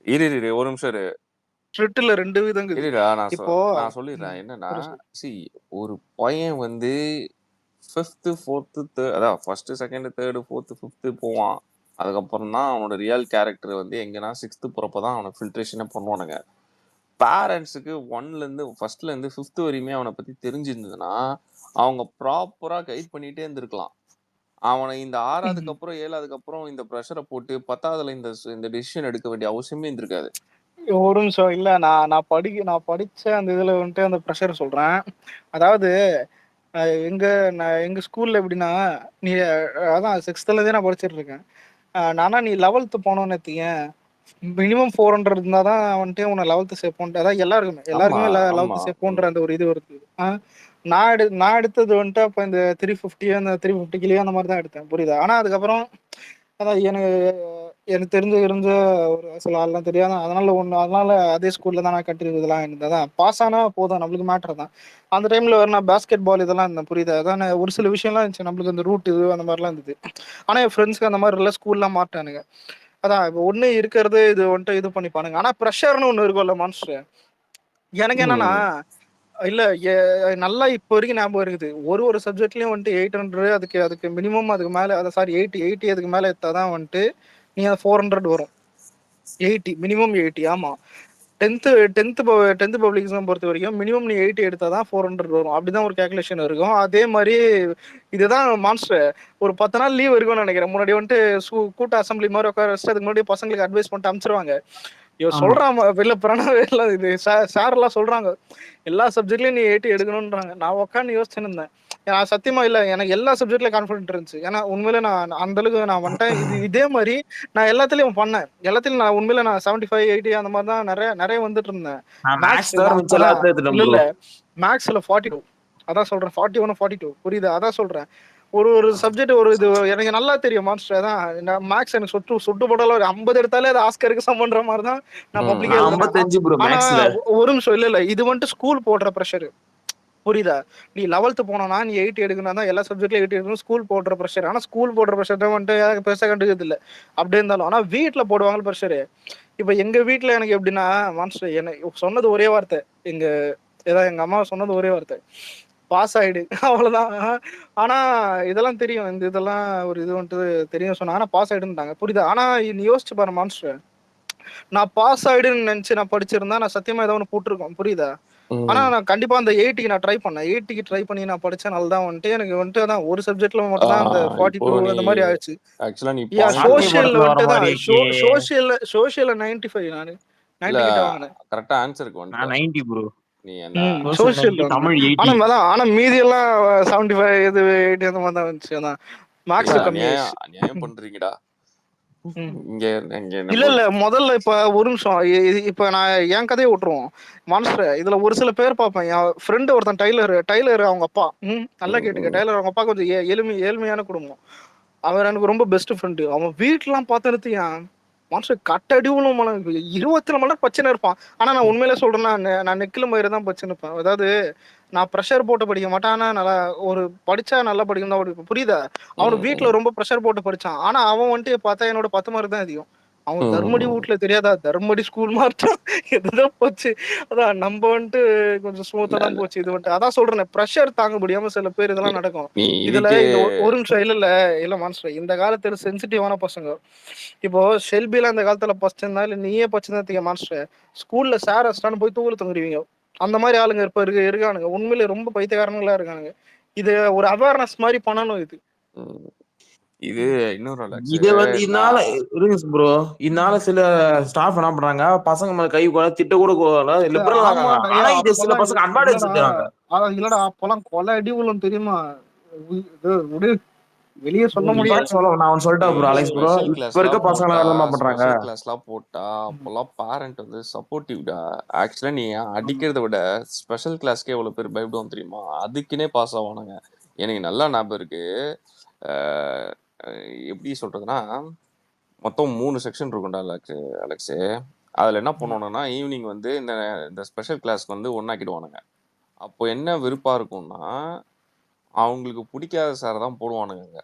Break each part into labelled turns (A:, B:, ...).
A: இரு ஒரு நிமிஷம் இரு.
B: ஸ்ட்ரிக்ட்ல 2 விதங்குது.
A: இருடா
B: இப்போ
A: நான் சொல்லிடுறேன். என்னன்னா
B: சொல்லு.
A: சி ஒரு பையன் வந்து ஃபிஃப்த்து ஃபோர்த்து அதான் first second third fourth fifth போவான். அதுக்கப்புறம் தான் அவனோட ரியல் கேரக்டர் வந்து எங்கன்னா சிக்ஸ்த்து போறப்ப தான் அவனை ஃபில்ட்ரேஷனே பண்ணுவானுங்க. பேரண்ட்ஸுக்கு ஒன்லேருந்து ஃபர்ஸ்ட்லேருந்து ஃபிஃப்த் வரையுமே அவனை பற்றி தெரிஞ்சிருந்ததுன்னா அவங்க ப்ராப்பராக கைட் பண்ணிகிட்டே இருந்திருக்கலாம். அவனை இந்த ஆறாவதுக்கு அப்புறம் ஏழாவதுக்கு அப்புறம் இந்த ப்ரெஷரை போட்டு பத்தாவதுல இந்த டிசிஷன் எடுக்க வேண்டிய அவசியமே இருந்திருக்காது.
B: ஒரு நிமிஷம் இல்ல, நான் படிச்ச அந்த இதுல வந்துட்டு அந்த ப்ரெஷர் சொல்றேன். அதாவது எங்க ஸ்கூல்ல எப்படின்னா, நீ அதான் சிக்ஸ்த்ல இருந்தே நான் படிச்சிட்டு இருக்கேன். நானா நீ 11th போனோன்னு எடுத்துக்கேன், மினிமம் 400 இருந்தாதான் வந்துட்டு உன்னை 11th சேர்ப்போன்ட்டு, அதான்
A: ஆமா
B: எல்லாருக்குமே
A: ஆமா
B: 11th சேர்ப்போன்ற அந்த ஒரு இது வருது. நான் எடுத்தது வந்துட்டு அப்போ இந்த 350 அந்த 350 கிளியோ அந்த மாதிரி தான் எடுத்தேன், புரியுதா? ஆனா அதுக்கப்புறம் அதான் எனக்கு எனக்கு தெரிஞ்ச ஒரு சில ஆள்லாம் தெரியாது, அதனால அதே ஸ்கூல்ல தான் நான் கண்டினியூ இதெல்லாம் இருந்ததான் பாஸ் ஆனா போதும், நம்மளுக்கு மேட்டர் தான். அந்த டைம்ல நான் பேஸ்கெட் பால் இதெல்லாம் இருந்தேன், புரியுதா? அதான் ஒரு சில விஷயம்லாம் இருந்துச்சு நம்மளுக்கு, அந்த ரூட் இது அந்த மாதிரிலாம் இருந்தது. ஆனா என் ஃப்ரெண்ட்ஸ்க்கு அந்த மாதிரி இல்லை, ஸ்கூல்லாம் மாட்டானுங்க. அதான் இப்போ ஒண்ணு இருக்கிறது இது வந்துட்டு இது பண்ணிப்பானுங்க. ஆனா ப்ரெஷர்னு ஒண்ணு இருக்கும்ல மான்ஸ்டர். எனக்கு என்னன்னா
A: ம்
B: இல்ல நல்லா இப்போ வரைக்கும் ஞாபகம் இருக்குது. ஒரு சப்ஜெக்ட்லயும் வந்துட்டு 800, அதுக்கு அதுக்கு மினிமம் அதுக்கு மேல, அதை சாரி 80 அதுக்கு மேல எடுத்தாதான் வந்துட்டு நீ 400 வரும். 80 மினிமம் 80. ஆமா. Tenth tenth tenth public exam பொறுத்த வரைக்கும் மினிமம் நீ 80 எடுத்தால் தான் 400 வரும். அப்படிதான் ஒரு கேல்குலேஷன் இருக்கும். அதே மாதிரி இதுதான் மான்ஸ்டர். ஒரு 10 நாள் லீவ் இருக்கும்னு நினைக்கிறேன். முன்னாடி வந்துட்டு கூட்ட அசம்பிளி மாதிரி உட்கார வச்சுட்டு அதுக்கு முன்னாடி பசங்களுக்கு அட்வைஸ் பண்ணிட்டு அனுப்பிச்சிருவாங்க. இவன்
C: ஆமா.
B: சொல்றான் வெளில பிரணவே இல்லை, இது சார் எல்லாம் சொல்றாங்க எல்லா சப்ஜெக்ட்லயும் நீ 80 எடுக்கணும்ன்றாங்க. நான் உட்காந்து யோசிச்சுன்னு இருந்தேன். நான் சத்தியமா இல்ல, எனக்கு எல்லா சப்ஜெக்ட்லயும் கான்ஃபிடென்ட் இருந்துச்சு. ஏன்னா உண்மையில நான் அந்த அளவுக்கு நான் வந்துட்டேன். இதே மாதிரி நான் எல்லாத்துலயும் பண்ணேன். எல்லாத்துலயும் நான் உண்மையில நான் 75 80 அந்த மாதிரி தான் நிறைய நிறைய வந்துட்டு இருந்தேன்.
C: நான்
B: மேக்ஸ்
C: மேக்ஸ் தவிர மிச்சம்
B: அதான்
C: எல்லாத்தையும் எடுத்துட்டேன்
B: இல்ல
C: ப்ரோ.
B: இல்ல மேக்ஸ்ல 42, அதான் சொல்றேன், 41 42, புரியுது? அதான் சொல்றேன். ஒரு ஒரு சப்ஜெக்ட் ஒரு இது எனக்கு நல்லா தெரியும் மாஸ்டர். அதான் மேக்ஸ் எனக்கு சொட்டு போட்டாலும் ஒரு 50 எடுத்தாலே அது ஆஸ்கருக்கு சமன்ற மாதிரி தான் நான்
A: ம்
B: பப்ளிக்கே
C: நான்
B: எழுதுனேன்.
C: 55 ப்ரோ
B: ஆனா
C: மேக்ஸ்ல.
B: ஒரு நிமிஷம், இல்ல இல்ல, இது வந்துட்டு ஸ்கூல் போடுற ப்ரெஷர், புரியுதா? நீ 11th போனோம்னா நீ 80 எடுக்கணும் தான், எல்லா சப்ஜெக்ட்லயும் 80 எடுக்கணும், ஸ்கூல் போடுற ப்ரெஷர். ஆனா ஸ்கூல் போடுற ப்ரெஷர் தான் வந்துட்டு யாருக்கு பெருசா கண்டுக்கிறது இல்லை. அப்படி இருந்தாலும் ஆனா வீட்டுல போடுவாங்க ப்ரெஷரு. இப்ப எங்க வீட்டுல எனக்கு எப்படின்னா மாஸ்டர் என்ன சொன்னது ஒரே வார்த்தை, எங்க ஏதாவது எங்க அம்மா சொன்னது ஒரே வார்த்தை, பாஸ் ஆயிடு அவ்வளவுதான். ஆனா இதெல்லாம் தெரியும், இந்த இதெல்லாம் ஒரு இது வந்துட்டு தெரியும் சொன்னா, ஆனா பாஸ் ஆயிடுன்ட்டாங்க, புரியுதா? ஆனா நீ யோசிச்சு பாரு மாஸ்டர், நான் பாஸ் ஆயிடுன்னு நினைச்சு நான் படிச்சிருந்தா நான் சத்தியமா ஏதோ ஒன்று போட்டிருக்கோம், புரியுதா? ஆனா
A: ம்
B: நான் கண்டிப்பா அந்த 80க்கு நான் ட்ரை பண்ணேன். 80க்கு ட்ரை பண்ணி நான் படிச்சனால தான் வந்துட்டு எனக்கு வந்துட்டு அதான் ஒரு சப்ஜெக்ட்ல மட்டும் தான் அந்த
A: இப்போ
B: 42
A: நீ
B: அந்த மாதிரி ஆயிடுச்சு.
A: ஆக்சுவலா நீ
B: யா
A: பாயிண்ட்
C: சாட்டை
B: சோஷியல்ல
C: படத்துல வர
B: வந்துட்டு தான்
C: மாதிரி இருக்கே.
B: சோஷியல்ல 95 நானு
A: இல்ல
B: 90 கிட்ட வாங்கினேன்.
A: கரெக்டா ஆன்சருக்கு
C: நான்
A: வந்துட்டேன்.
C: 90 ப்ரோ.
A: நீ அந்த
C: சோசியல்
B: சோஷியல்
C: 90,
B: வாங்கினேன்.
C: தமிழ்
B: ஆனா
C: 80.
B: ஆனா மீதி எல்லாம் 75 இது 80 அந்த மாதிரி தான் வந்துச்சு. அதான்
A: இல்ல
B: மார்க்ஸ் கம்மி
A: அநியாயம்
B: ஆயிடுச்சு.
A: அநியாயம் பண்றீங்கடா.
B: ம்.
A: இங்க இங்க
B: இல்ல
A: நம்ம
B: இல்ல, முதல்ல இப்ப ஒரு நிமிஷம், இப்ப நான் என் கதையை விட்டுருவோம் மான்ஸ்டர். இதுல ஒரு சில பேர் பார்ப்பேன், என் ஃப்ரெண்டு ஒருத்தன் டைலர் அவங்க அப்பா, நல்லா
A: ம்,
B: கேட்டுக்க,
A: ம்.
B: டைலர் அவங்க அப்பா கொஞ்சம் ஏழ்மையான குடும்பம். அவர் எனக்கு ரொம்ப பெஸ்ட் ஃப்ரெண்டு. அவன் வீட்டுலாம் பார்த்துருத்தியான் மனுஷன் கட்டடி விழும், 24 மணி நேரம் பச்சனை இருப்பான். ஆனா நான் உண்மையிலே சொல்றேன்னா, நான் நெக்கில மயிறு தான் பச்சுன்னு இருப்பேன். அதாவது நான் ப்ரெஷர் போட்டு படிக்க மாட்டேன். ஆனா நல்லா ஒரு படிச்சா நல்லா படிக்கணும் தான் படிப்பேன், புரியுதா? அவனு
A: ம்,
B: வீட்டுல
A: ம்,
B: ரொம்ப ப்ரெஷர் போட்டு படிச்சான். ஆனா அவன் வந்துட்டு பார்த்தா என்னோட 10 மார்க் தான் அதிகம். அவன் தர்மடி
A: ம்.
B: வீட்டுல தெரியாதா, தர்மடி ஸ்கூல் மார்ச்சான். இதுதான் போச்சு. அதான் நம்ம வந்துட்டு கொஞ்சம்
A: இல்ல
B: ஸ்மூத்தா தான்
A: இல்ல
B: போச்சு. இது வந்துட்டு அதான் சொல்றேன், ப்ரெஷர் தாங்க முடியாம சில பேர்
A: நீ
B: இதெல்லாம் நடக்கும்.
A: நீ
B: இதுல
A: இதுக்கே
B: இந்த ஒரு நிமிஷம், இல்ல இல்ல இல்ல மான்ஸ்டர், இந்த காலத்துல சென்சிட்டிவான பசங்க. இப்போ ஷெல்பிலாம் இந்த காலத்துல பச்சிருந்தா, இல்ல நீயே பச்சிருந்தா மான்ஸ்டர், ஸ்கூல்ல சார் அஸ்டான்னு போய் தூக்கல தொங்குறீங்க. அந்த மாதிரி ஆளுங்க இப்ப இருக்கானுங்க. உண்மையிலே ரொம்ப பைத்தியக்காரங்களா இருக்கானுங்க. இது ஒரு அவேர்னஸ் மாதிரி பண்ணணும் இது.
A: ம். இது இன்னொரு ரிலாக்ஸ்
C: இதை வந்து இதனால
A: நான்
C: இருங்க ப்ரோ, இதனால சில ஸ்டாஃப் என்ன பண்றாங்க, பசங்க மேல கை கூட திட்ட கூட லிபரல்
B: ஆமா,
C: ஆகாங்க. ஆனா இது சில
B: அப்பெல்லாம்
C: பசங்க அட்வான்டேஜ்
B: இல்லடா,
C: எடுத்துறாங்க.
B: இல்லடா, அப்பெல்லாம் கொலை அடி விழும் தெரியுமா? இது விடு, வெளியே சொல்ல முடியாது.
C: நான் ஒன்னு சொல்லிட்டா
A: நீ
C: ப்ரோ அலெக்ஸ் ப்ரோ,
A: ஸ்பெஷல்
C: இப்ப இருக்க
A: கிளாஸ்லாம்
C: பசங்க
A: போட்டா
C: என்ன பண்றாங்க.
A: ஸ்பெஷல் கிளாஸ்லாம் போட்டா அப்போல்லாம் பேரண்ட் வந்து சப்போர்ட்டிவ்டா. ஆக்சுவலா நீ
B: ஆமா.
A: அடிக்கிறத விட ஸ்பெஷல் கிளாஸ்க்கே எவ்வளவு பேர் பயப்படுவோம் தெரியுமா? அதுக்குன்னே பாஸ் ஆவானுங்க. எனக்கு நல்லா ஞாபகம் இருக்கு. அஹ் எப்படி சொல்றதுன்னா, மொத்தம் 3 செக்ஷன் இருக்கும்டா அலெக்ஸு. அதுல என்ன பண்ணுவானுங்கன்னா ஈவினிங் வந்து இந்த இந்த ஸ்பெஷல் கிளாஸ்க்கு வந்து ஒண்ணாக்கிடுவானுங்க. அப்போ என்ன விருப்பா இருக்கும்னா அவங்களுக்கு பிடிக்காத சார் தான் போடுவானுங்க.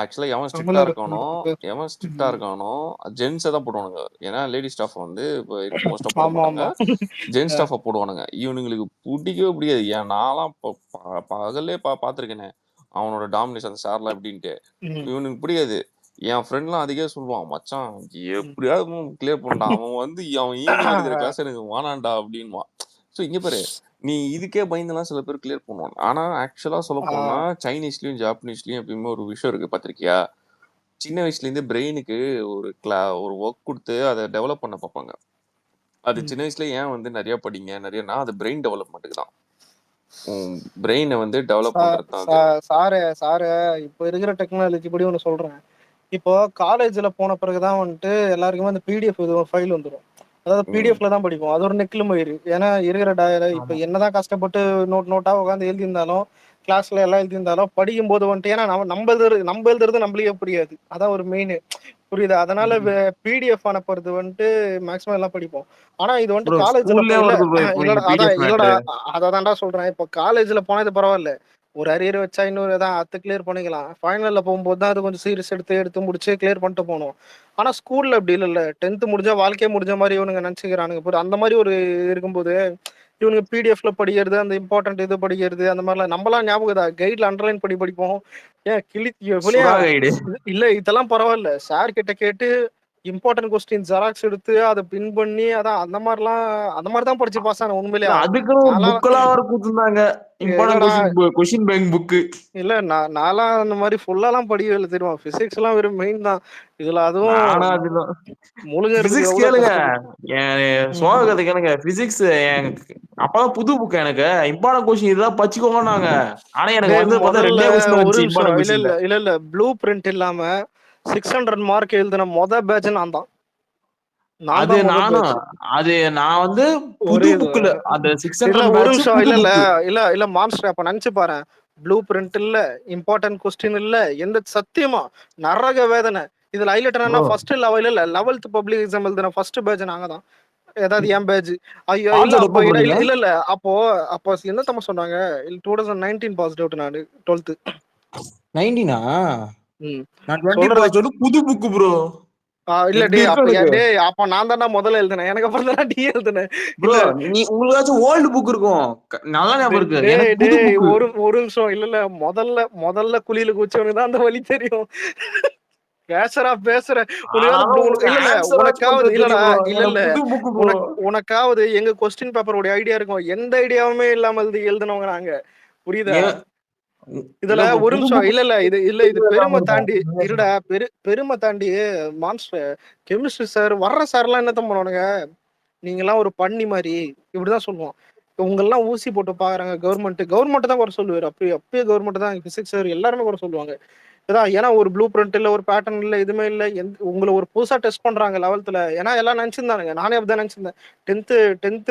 A: ஆக்சுவலா எவன் ஸ்ட்ரிக்டா
B: தமிழரசன்
A: இருக்கானோ
B: பேர்.
A: எவன் ஸ்ட்ரிக்டா இருக்கானோ ஜென்ஸை தான் போடுவானுங்க. ஏன்னா லேடி ஸ்டாஃப் வந்து இப்போ மோஸ்டா போட
B: ஆமா
A: மாட்டாங்க,
B: ஆமா.
A: ஜென்ஸ் ஸ்டாஃபை போடுவானுங்க. இவனுங்களுக்கு பிடிக்கவே பிடிக்காது. ஏன் நான்லாம் பகல்லே பார்த்துருக்கேனே அவனோட டாமினேஷன் அந்த சார்லாம் எப்படின்ட்டு.
B: ம்.
A: இவனுக்கு பிடிக்காது. என் ஃப்ரெண்ட்லாம் அதிகே சொல்லுவான், மச்சான் எப்படியாவது கிளியர் பண்ணான், அவன் வந்து அவன் ஈவினிங் எடுக்கிற கிளாஸ் எனக்கு வேணாண்டா அப்படின்வான். ஸோ இங்க பாரு, நீ இதுக்கே பயந்துலாம் சில பேர் கிளியர் பண்ணுவாங்க. ஆனா ஆக்சுவலா சொல்ல போனோம்னா சைனீஸ்லயும் ஜாப்பனீஸ்லயும் எப்பயுமே ஒரு விஷயம் இருக்கு பார்த்திருக்கியா? சின்ன வயசுல இருந்து பிரெயினுக்கு ஒரு ஒர்க் கொடுத்து அதை டெவலப் பண்ண பார்ப்பாங்க. அது
B: ம்.
A: சின்ன வயசுல ஏன் வந்து நிறைய படிங்க நிறையனா அது பிரெயின் டெவலப்மெண்ட்டுக்கு தான். பிரெயினை வந்து டெவலப் பண்றது தான் அது.
B: சார இப்போ இருக்கிற டெக்னாலஜி படி ஒன்று சொல்றேன். இப்போ காலேஜ்ல போன பிறகுதான் வந்துட்டு எல்லாருக்குமே அந்த பிடிஎஃப் ஃபைல் வந்துடும். அதாவது
A: ம்.
B: பிடிஎஃப்ல தான் படிப்போம். அது ஒரு நெக்கிலும் போயிரு. ஏன்னா இருக்கிற இப்போ
C: ஆமா.
B: என்னதான் கஷ்டப்பட்டு நோட்டா உட்காந்து எழுதியிருந்தாலும் கிளாஸ்ல எல்லாம் எழுதியிருந்தாலும் படிக்கும் போது வந்துட்டு ஏன்னா நம்ம எழுதுறது நம்மளுக்கே புரியாது. அதான் ஒரு மெயின். புரியுதா? அதனால
C: ம்.
B: பிடிஎஃப் அனுப்புறது வந்துட்டு மேக்ஸிமம் எல்லாம் படிப்போம். ஆனா இது
C: ப்ரோ
B: வந்துட்டு காலேஜ்ல
C: ஸ்கூல்லே
B: இல்ல
C: வருது ப்ரோ இப்போ
B: இல்லடா
C: இங்க
B: அதான்
C: பிடிஎஃப்
B: இல்லடா
C: மேட்ரு.
B: அதான்டா சொல்றேன். இப்போ காலேஜ்ல போனது பரவாயில்ல. ஒரு அரியர் வச்சா இன்னொரு தான் 10 கிளியர் பண்ணிக்கலாம். ஃபைனல்ல போகும்போது தான் அது கொஞ்சம் சீரியஸ் எடுத்து முடிச்சு கிளியர் பண்ணிட்டு போகணும். ஆனா ஸ்கூல்ல அப்படி இல்லைல்ல. 10th முடிஞ்சா வாழ்க்கையே முடிஞ்ச மாதிரி இவனுங்க நினைச்சுக்கிறானுங்க. அந்த மாதிரி ஒரு இருக்கும்போது இவனுங்க பிடிஎஃப்ல படிக்கிறது, அந்த இம்பார்ட்டன்ட் இது படிக்கிறது, அந்த மாதிரிலாம் நம்மளாம் ஞாபகம் தான் கைட்ல அண்டர்லைன் படிப்போம். ஏன் எவ்வளோ
C: சுறா கைடு.
B: இல்ல இதெல்லாம் பரவாயில்ல. சார் கிட்ட கேட்டு இம்பார்ட்டன்ட் கொஸ்டின் ஜெராக்ஸ் எடுத்து அதை பின் பண்ணி அதான் அந்த மாதிரி தான் படிச்சு பாஸ் ஆன உண்மையிலேயே.
C: அதுக்குன்னு ஒரு
B: நான்லாம்
C: புக்கெல்லாம் வர கொடுத்துருந்தாங்க, இம்பார்ட்டன்ட்
B: இல்லடா
C: கொஸ்டின் பேங்க் புக்கு.
B: இல்ல நான்லாம் அந்த மாதிரி ஃபுல்லாலாம் படிக்கவே இல்லை தெரியுமா? பிசிக்ஸ் எல்லாம் வெறும் மெயின் தான். இதுல அதுவும்
C: நானும் அதுதான்.
B: முழுங்கிறதுக்கு
C: பிசிக்ஸ்
B: எவ்வளவு
C: கேளுங்க,
B: கஷ்டப்பட்டு.
C: என் சோக கதை கேளுங்க. பிசிக்ஸ் அப்பதான் புது புக், எனக்கு இம்பார்ட்டன்ட் கொஸ்டின் இதுதான் பச்சுக்கோங்கன்னாங்க. ஆனா எனக்கு
B: டேய்
C: வந்து பார்த்தா
B: முதல்ல
C: 2 கொஸ்டின்
B: ஒரு
C: வந்துச்சு
B: நிமிஷம்
C: இம்பார்ட்டன்ட்
B: இல்ல
C: கொஸ்டின்ல.
B: இல்ல இல்ல இல்ல ப்ளூ பிரிண்ட் இல்லாம 600 மார்க் எழுதின பேட்ச் நான்
C: அது
B: தான்
C: நானும்,
B: பேட்ச்.
C: அது நான் வந்து புது
B: ஒரே இது
C: புக்ல அந்த
B: இல்ல
C: 600
B: ஒரு
C: பேட்ச்
B: நிமிஷம்
C: புது
B: இல்ல இல்ல
C: புக்கு.
B: இல்ல இல்ல மான்ஸ்டர் அப்ப நினைச்சு பாரு. ப்ளூ பிரிண்ட் இல்ல, இம்பார்ட்டன்ட் கொஸ்டின் இல்ல, எந்த சத்தியமா நரக வேதனை. இதுல ஹைலைட்
C: ப்ரோ
B: என்னன்னா ஃபர்ஸ்ட் லெவல் இல்ல 11th பப்ளிக் எக்ஸாம் எழுதின ஃபர்ஸ்ட் பேட்ச் நாங்க தான். ஏதாவது என் பேட்ச். ஐயோ இல்ல
C: பாஸ்வேர்டு
B: அப்போ
C: எப்போ
B: இல்ல
C: போனீங்க?
B: இல்ல இல்ல அப்போ அப்போ என்ன தம்ம சொன்னாங்க. 2019 பாஸ் அவுட் நானு 12th.
C: 19ஆ?
B: ம்
C: நான் 20
B: சொல்றது
C: பாஸ்வேர்டு புது புக்கு ப்ரோ.
B: இல்ல
C: எப்படி
B: டேய்
C: இருக்கும்
B: அப்ப
C: எனக்கு
B: டேய் அப்ப நான் தான்டா முதல்ல எழுதினேன். எனக்கு அப்புறம் தான் டி எழுதினேன்.
C: ப்ரோ?
B: இல்ல
C: நீ உங்களுக்காச்சும் ஓல்டு புக் இருக்கும், நல்லா ஞாபகம் இருக்கு.
B: டேய்
C: எனக்கு புது
B: டேய்
C: புக்கு.
B: ஒரு ஒரு நிமிஷம் இல்ல இல்ல முதல்ல குழியில குச்சவனுக்கு தான் அந்த வழி தெரியும். பேசுற உனக்காவது
C: ஆனாலும் உங்களுக்கு
B: இல்ல இல்ல
C: ஆன்சர் ஆச்சும்
B: உனக்காவது
C: பண்றது
B: இல்லடா
C: தெரியும் ப்ரோ.
B: இல்ல இல்ல
C: எனக்கு புது புக்கு ப்ரோ.
B: உனக்காவது எங்க கொஸ்டின் பேப்பரோட ஐடியா இருக்கும். எந்த ஐடியாவுமே இல்லாம எழுதினவங்க நாங்க. புரியுதா?
C: இல்ல
B: இதுல
C: ப்ரோ,
B: ஒரு
C: புது
B: நிமிஷம்
C: புக்கு
B: இல்ல இல்ல இது பெருமை
C: ஞாபகம் இருக்கும்.
B: தாண்டி
C: உண்மையா
B: இருடா
C: சொல்றேன்.
B: பெருமை தாண்டி மான்ஸ்டர் கெமிஸ்ட்ரி சார் வர்ற சார்லாம் என்ன பண்ணுவானுங்க. நீங்கெல்லாம் ஒரு பண்ணி மாதிரி இப்படிதான் சொல்லுவோம். உங்கெல்லாம் ஊசி போட்டு பாக்குறாங்க. கவர்மெண்ட் தான் குறை சொல்லுவாரு. அப்பயே கவர்மெண்ட் தான் பிசிக்ஸ் சார் எல்லாருமே குறை சொல்லுவாங்க. இதான் ஏன்னா ஒரு ப்ளூ பிரிண்ட் இல்ல, ஒரு பேட்டர்ன் இல்ல, எதுவுமே இல்ல. உங்களை ஒரு புதுசா டெஸ்ட் பண்றாங்க 11th. ஏன்னா எல்லாம் நினைச்சிருந்தானுங்க. நானே அப்படிதான் நினைச்சிருந்தேன். 10th